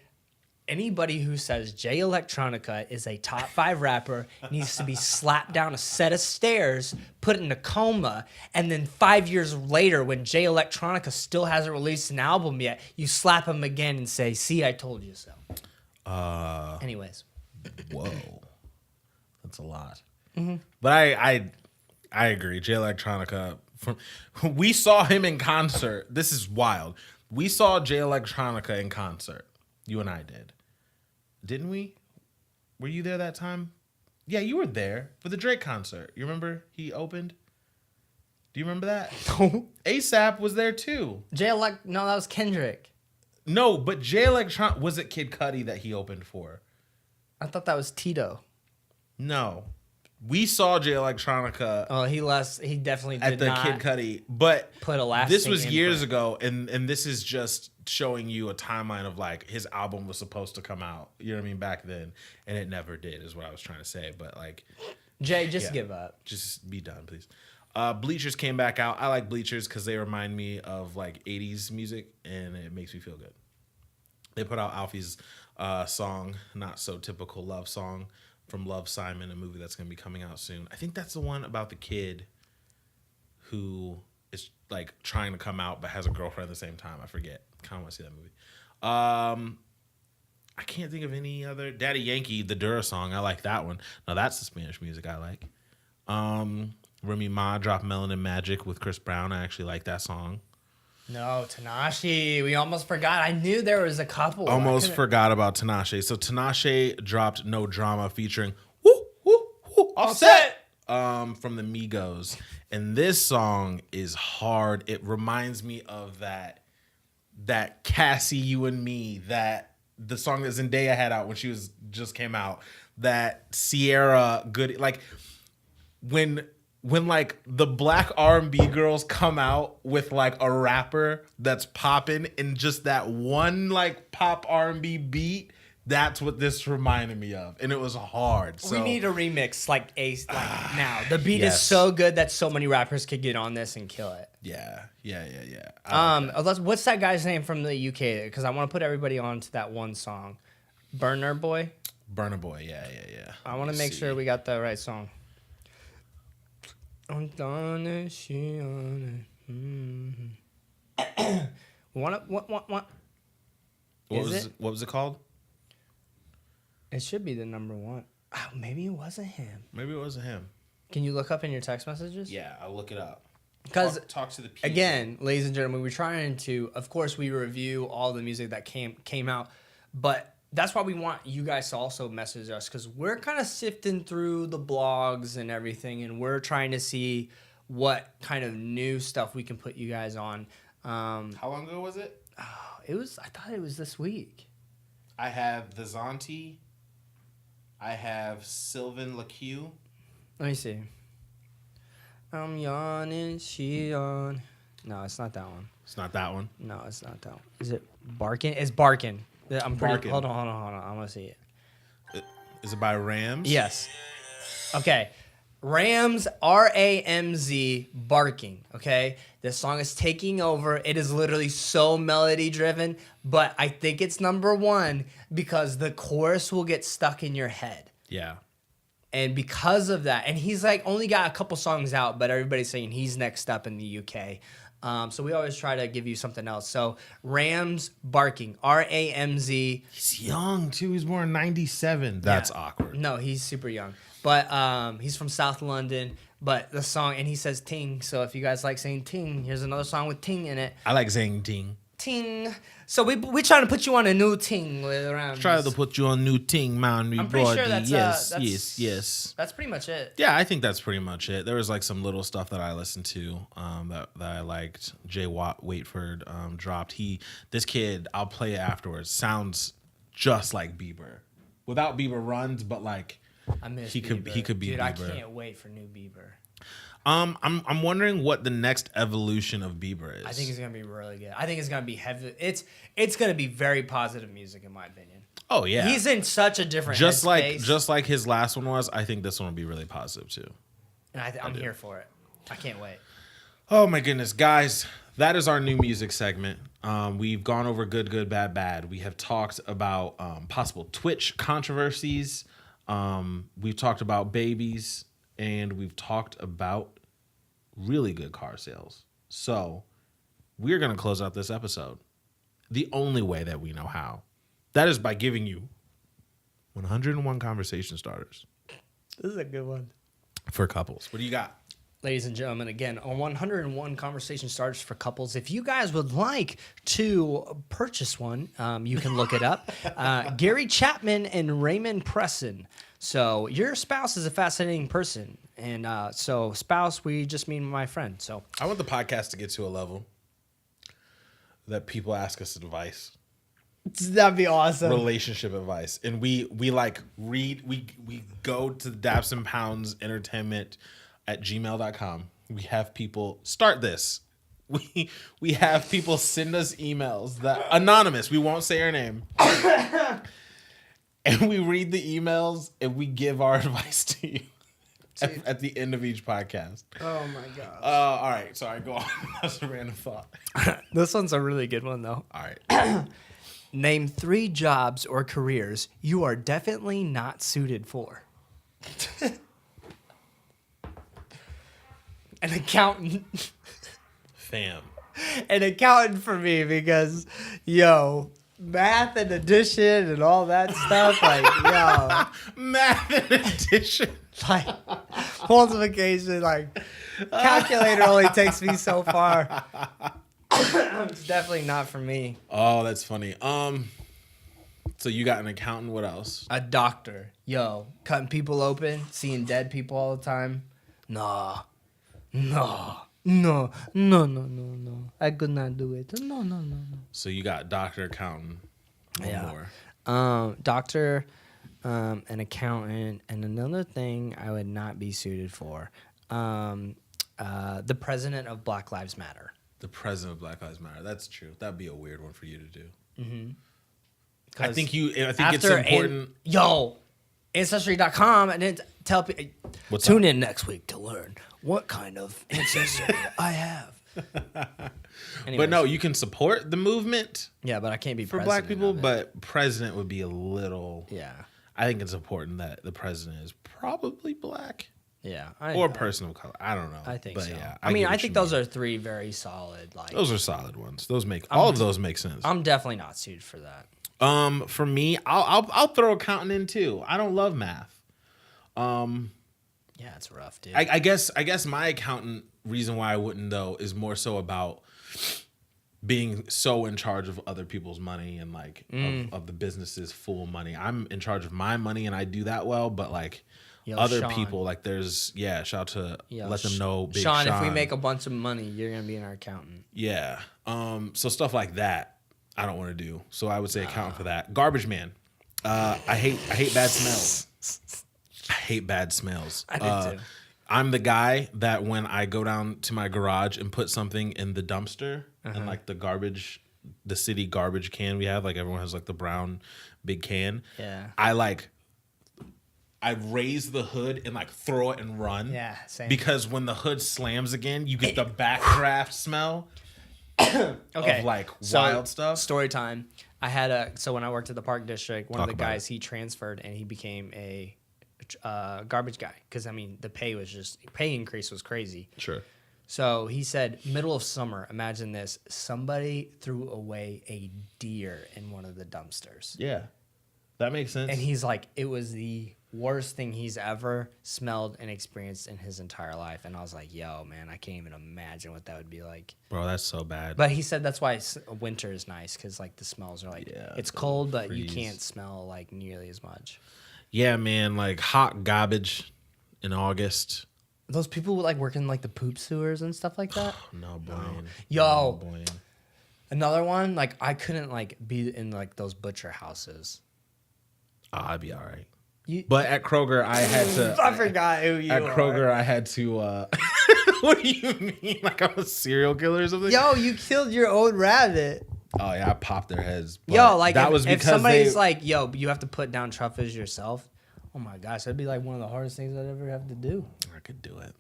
anybody who says Jay Electronica is a top 5 rapper needs to be slapped down a set of stairs, put in a coma, and then 5 years later, when Jay Electronica still hasn't released an album yet, you slap him again and say, see, I told you so. Anyways. Whoa. That's a lot. Mm-hmm. But I agree. Jay Electronica, we saw him in concert. This is wild. We saw Jay Electronica in concert. You and I did. Didn't we? Were you there that time? Yeah, you were there for the Drake concert. You remember he opened? Do you remember that? No. ASAP was there too. No, that was Kendrick. No, but Jay Electronica, was it Kid Cudi that he opened for? I thought that was Tito. No. We saw Jay Electronica. Oh, he definitely did at the not Kid Cudi, but put a last. This was years ago, and this is just showing you a timeline of his album was supposed to come out. You know what I mean? Back then, and it never did. Is what I was trying to say. But Jay, just give up. Just be done, please. Bleachers came back out. I like Bleachers because they remind me of 80s music, and it makes me feel good. They put out Alfie's song, Not So Typical Love Song, from Love, Simon, a movie that's going to be coming out soon. I think that's the one about the kid who is trying to come out but has a girlfriend at the same time. I forget. Kind of want to see that movie. I can't think of any other. Daddy Yankee, the Dura song. I like that one. Now that's the Spanish music I like. Remy Ma dropped Melanin Magic with Chris Brown. I actually like that song. No, Tinashe. We almost forgot. I knew there was a couple. Almost forgot about Tinashe. So Tinashe dropped No Drama featuring Offset from the Migos. And this song is hard. It reminds me of that that Cassie, You and Me, that the song that Zendaya had out when she was just came out, that Sierra Good, like when like the black R&B girls come out with like a rapper that's popping and just that one like pop R&B beat, that's what this reminded me of, and it was hard. So we need a remix like now. The beat is so good that so many rappers could get on this and kill it. Yeah. What's that guy's name from the UK? Because I want to put everybody on to that one song, Burner Boy. Burner Boy, yeah. I want to make sure we got the right song. I'm gonna she on it. What? What was it called? It should be the number one. Oh, maybe it wasn't him. Can you look up in your text messages? Yeah, I'll look it up. Because talk to the people. Again, ladies and gentlemen, we're trying to, of course, we review all the music that came out, but that's why we want you guys to also message us, because we're kind of sifting through the blogs and everything, and we're trying to see what kind of new stuff we can put you guys on. How long ago was it? Oh, I thought it was this week. I have the Zonti. I have Sylvan LaCue. Let me see. I'm yawning, she yawn. No, it's not that one. It's not that one. No, it's not that one. Is it Barkin? It's Barkin. I'm pretty. Barkin. Hold on. I want to see it. Is it by Rams? Yes. Okay. Rams, RAMZ, Barking. Okay. This song is taking over. It is literally so melody driven, but I think it's number one because the chorus will get stuck in your head. Yeah. And because of that, and he's like only got a couple songs out, but everybody's saying he's next up in the UK. So we always try to give you something else. So Rams Barking, RAMZ. He's young too. He's born in '97. That's awkward. No, he's super young, but he's from South London. But the song, and he says ting. So if you guys like saying ting, here's another song with ting in it. I like saying ting. Ting. So we trying to put you on a new ting with Rams. Try to put you on new ting, man. I'm pretty sure that's yes. That's pretty much it. Yeah, I think that's pretty much it. There was like some little stuff that I listened to that I liked. Jay Waitford dropped. This kid, I'll play it afterwards. Sounds just like Bieber, without Bieber runs, but like I miss he Bieber. could be Dude, Bieber. I can't wait for new Bieber. I'm wondering what the next evolution of Bieber is. I think it's gonna be really good. I think it's gonna be heavy. It's gonna be very positive music, in my opinion. Oh yeah, he's in such a different just headspace. like his last one was. I think this one will be really positive too. And I'm here for it. I can't wait. Oh my goodness, guys, that is our new music segment. We've gone over good, bad, bad. We have talked about possible Twitch controversies. We've talked about babies, and we've talked about really good car sales. So we're going to close out this episode the only way that we know how. That is by giving you 101 conversation starters. This is a good one. For couples. What do you got? Ladies and gentlemen, again, on 101 conversation starters for couples. If you guys would like to purchase one, you can look it up. Gary Chapman and Raymond Presson. So your spouse is a fascinating person. And so spouse, we just mean my friend. So I want the podcast to get to a level that people ask us advice. That'd be awesome. Relationship advice. And we like read, we go to the Daps and Pounds Entertainment at gmail.com. We have people start this. We have people send us emails that anonymous. We won't say our name. And we read the emails and we give our advice to you at the end of each podcast. Oh my gosh. All right. Sorry, go on. That's a random thought. This one's a really good one though. All right. Name 3 jobs or careers you are definitely not suited for. An accountant. Fam. An accountant for me because, math and addition and all that stuff, Math and addition. Like, multiplication, calculator only takes me so far. It's definitely not for me. Oh, that's funny. So you got an accountant. What else? A doctor. Cutting people open, seeing dead people all the time. Nah. No. I could not do it. No. So you got doctor, accountant, one more. Doctor, an accountant, and another thing I would not be suited for. The president of Black Lives Matter. The president of Black Lives Matter. That's true. That'd be a weird one for you to do. Mm-hmm. I think it's important. Ancestry.com, and then tell people. Tune in next week to learn what kind of ancestry I have. But no, you can support the movement. Yeah, but I can't be for Black people. But president would be a little. Yeah, I think it's important that the president is probably Black. Yeah, or person of color. I don't know. I think so. Yeah, I think those are three very solid. Those are solid ones. All of those make sense. I'm definitely not suited for that. For me, I'll throw accountant in too. I don't love math. Yeah, it's rough, dude. I guess my accountant reason why I wouldn't though is more so about being so in charge of other people's money and of the business's full money. I'm in charge of my money and I do that well, but other Sean. people, shout out to let them know. Big Sean, if we make a bunch of money, you're gonna be an accountant. Yeah. So stuff like that, I don't want to do. So I would say accountant for that. Garbage man. I hate bad smells. I hate bad smells. I do too. I'm the guy that when I go down to my garage and put something in the dumpster and the city garbage can we have, everyone has the brown big can. Yeah. I raise the hood and throw it and run. Yeah, same. Because when the hood slams again, you get the backdraft smell of wild stuff. Story time. I had when I worked at the Park District, one of the guys, he transferred and he became a garbage guy because the pay increase was crazy. Sure. So he said, middle of summer, imagine this, somebody threw away a deer in one of the dumpsters. Yeah, that makes sense. And he's like, it was the worst thing he's ever smelled and experienced in his entire life. And I was like, yo, man, I can't even imagine what that would be like. Bro, that's so bad. But he said that's why winter is nice because the smells are it's cold, but you can't smell nearly as much. Yeah, man, hot garbage in August. Those people would work in the poop sewers and stuff like that. No, boy. Yo, another one. I couldn't be in those butcher houses. I'd be all right. But at Kroger, I had to. I forgot who you are. At Kroger, I had to. What do you mean? I'm a serial killer or something? Yo, you killed your own rabbit. Oh yeah, I popped their heads. Yo, that was because if somebody's yo, you have to put down truffles yourself. Oh my gosh, that'd be one of the hardest things I'd ever have to do. I could do it,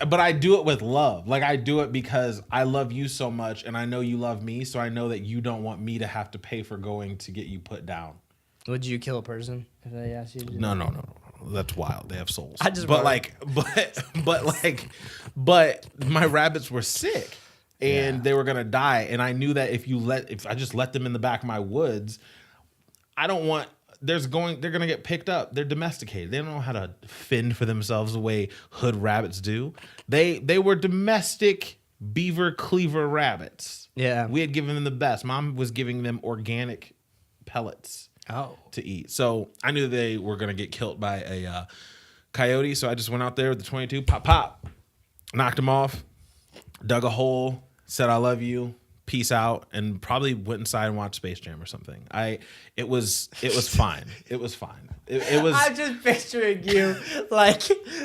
but I do it with love. I do it because I love you so much, and I know you love me, so I know that you don't want me to have to pay for going to get you put down. Would you kill a person if they asked you to do No. That's wild. They have souls. But my rabbits were sick and they were gonna die. And I knew that if I just let them in the back of my woods, they're gonna get picked up. They're domesticated. They don't know how to fend for themselves the way hood rabbits do. They were domestic beaver cleaver rabbits. Yeah. We had given them the best. Mom was giving them organic pellets. To eat. So I knew they were going to get killed by a coyote. So I just went out there with the 22, pop, knocked them off, dug a hole, said, I love you, peace out, and probably went inside and watched Space Jam or something. It was fine. It was fine. It was. I'm just picturing you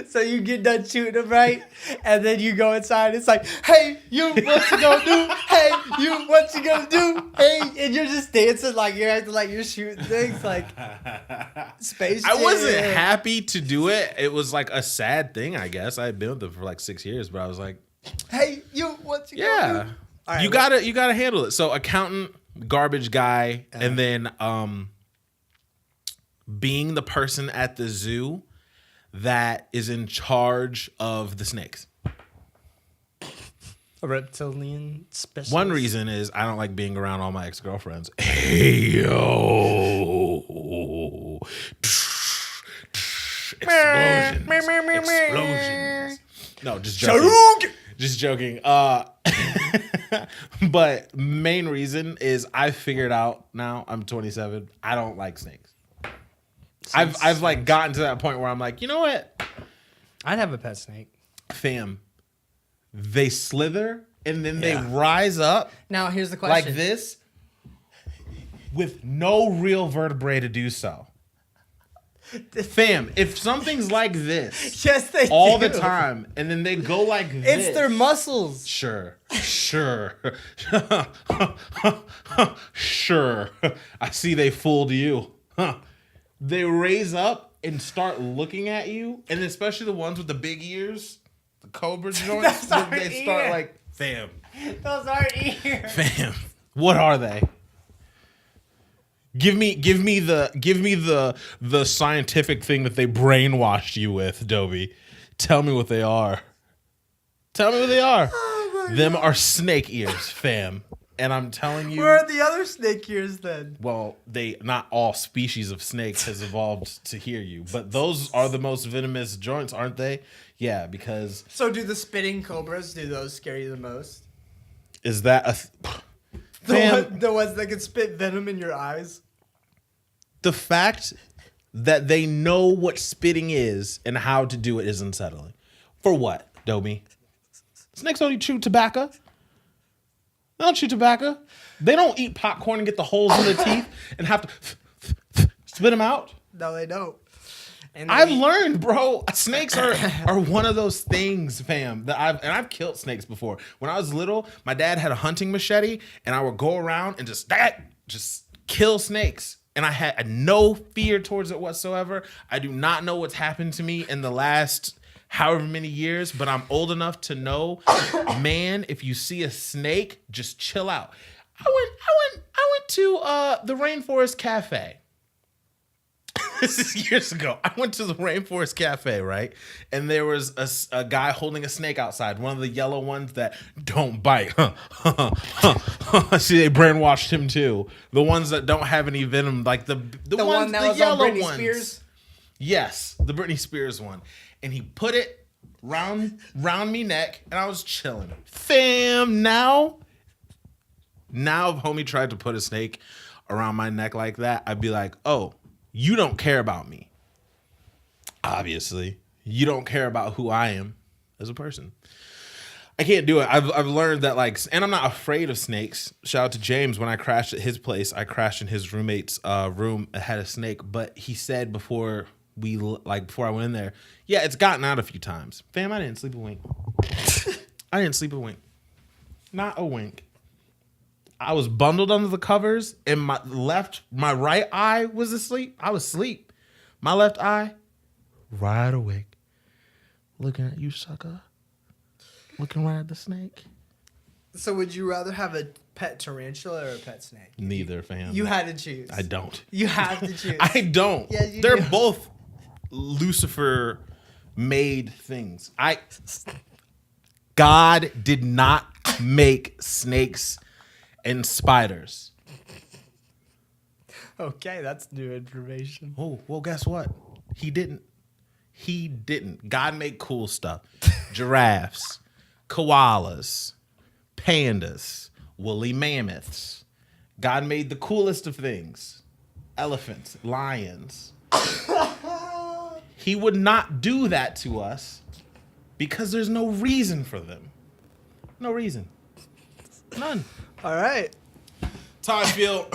so you get done shooting them, right? And then you go inside. It's hey, you, what you gonna do? Hey, you, what you gonna do? Hey, and you're just dancing you're acting you're shooting things Space Jam. I wasn't happy to do it. It was a sad thing, I guess. I had been with them for 6 years, but I was hey, you, what you gonna do? All right, you gotta handle it. So accountant, garbage guy, and then being the person at the zoo that is in charge of the snakes. A reptilian specialist. One reason is I don't like being around all my ex-girlfriends. Hey, yo. Explosions. No, just joking. Just joking. But main reason is I figured out now, I'm 27, I don't like snakes. I've gotten to that point where I'm you know what? I'd have a pet snake. Fam, they slither and then they rise up. Now here's the question. Like this, with no real vertebrae to do so. Fam, if something's like this yes, they all do. the time, and then they go like this. It's their muscles. Sure. Sure. I see they fooled you. They raise up and start looking at you, and especially the ones with the big ears, the cobra joints, they start like, fam. Those aren't ears. Fam. What are they? Give me the scientific thing that they brainwashed you with, Dobie. Tell me what they are. Tell me what they are. Oh Them God. Are snake ears, fam. And I'm telling you, where are the other snake ears then? Well, not all species of snakes has evolved to hear you, but those are the most venomous joints, aren't they? Yeah, because. So do the spitting cobras? Do those scare you the most? Is that a? The ones that can spit venom in your eyes? The fact that they know what spitting is and how to do it is unsettling. For what, Dobie? Snakes only chew tobacco. They don't chew tobacco. They don't eat popcorn and get the holes in their teeth and have to spit them out. No, they don't. And I've learned, bro. Snakes are one of those things, fam. That I've killed snakes before. When I was little, my dad had a hunting machete, and I would go around and just kill snakes. And I had no fear towards it whatsoever. I do not know what's happened to me in the last however many years, but I'm old enough to know, man, if you see a snake, just chill out. I went to the Rainforest Cafe. This is years ago. I went to the Rainforest Cafe, right? And there was a guy holding a snake outside, one of the yellow ones that don't bite. See, they brainwashed him too. The ones that don't have any venom, like the ones, one that the was yellow on Britney ones. Spears? Yes, the Britney Spears one. And he put it round me neck, and I was chilling. Fam, now if homie tried to put a snake around my neck like that, I'd be like, oh, you don't care about me. Obviously, you don't care about who I am as a person. I can't do it. I've learned that, like, and I'm not afraid of snakes. Shout out to James. When I crashed at his place, I crashed in his roommate's room. It had a snake, but he said before I went in there, yeah, it's gotten out a few times. Fam, I didn't sleep a wink. I didn't sleep a wink. Not a wink. I was bundled under the covers, and my right eye was asleep. I was asleep. My left eye, wide awake, looking at you, sucker. Looking right at the snake. So would you rather have a pet tarantula or a pet snake? Neither, fam. You had to choose. I don't. You have to choose. I don't. Yeah, you They're do. both Lucifer-made things. God did not make snakes and spiders. Okay, that's new information. Oh, well, guess what? He didn't. God made cool stuff. Giraffes, koalas, pandas, woolly mammoths. God made the coolest of things. Elephants, lions. He would not do that to us because there's no reason for them. No reason. None. All right. That's how I feel.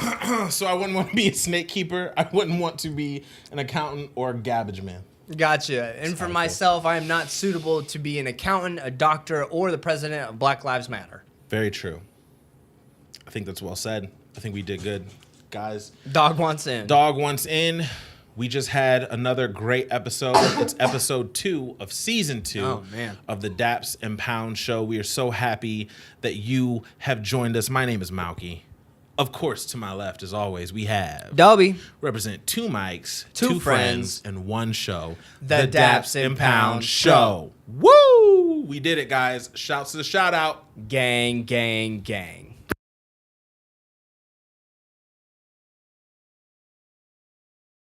So I wouldn't want to be a snake keeper. I wouldn't want to be an accountant or a garbage man. Gotcha. And for myself, I am not suitable to be an accountant, a doctor, or the president of Black Lives Matter. Very true. I think that's well said. I think we did good. Guys. Dog wants in. Dog wants in. We just had another great episode. It's episode 2 of season 2 of the Daps and Pound show. We are so happy that you have joined us. My name is Malky. Of course, to my left, as always, we have Dobie. Represent 2 mics, two 2 friends, and 1 show. The Daps and Pound show. Woo! We did it, guys. Shouts to the shout out. Gang, gang, gang.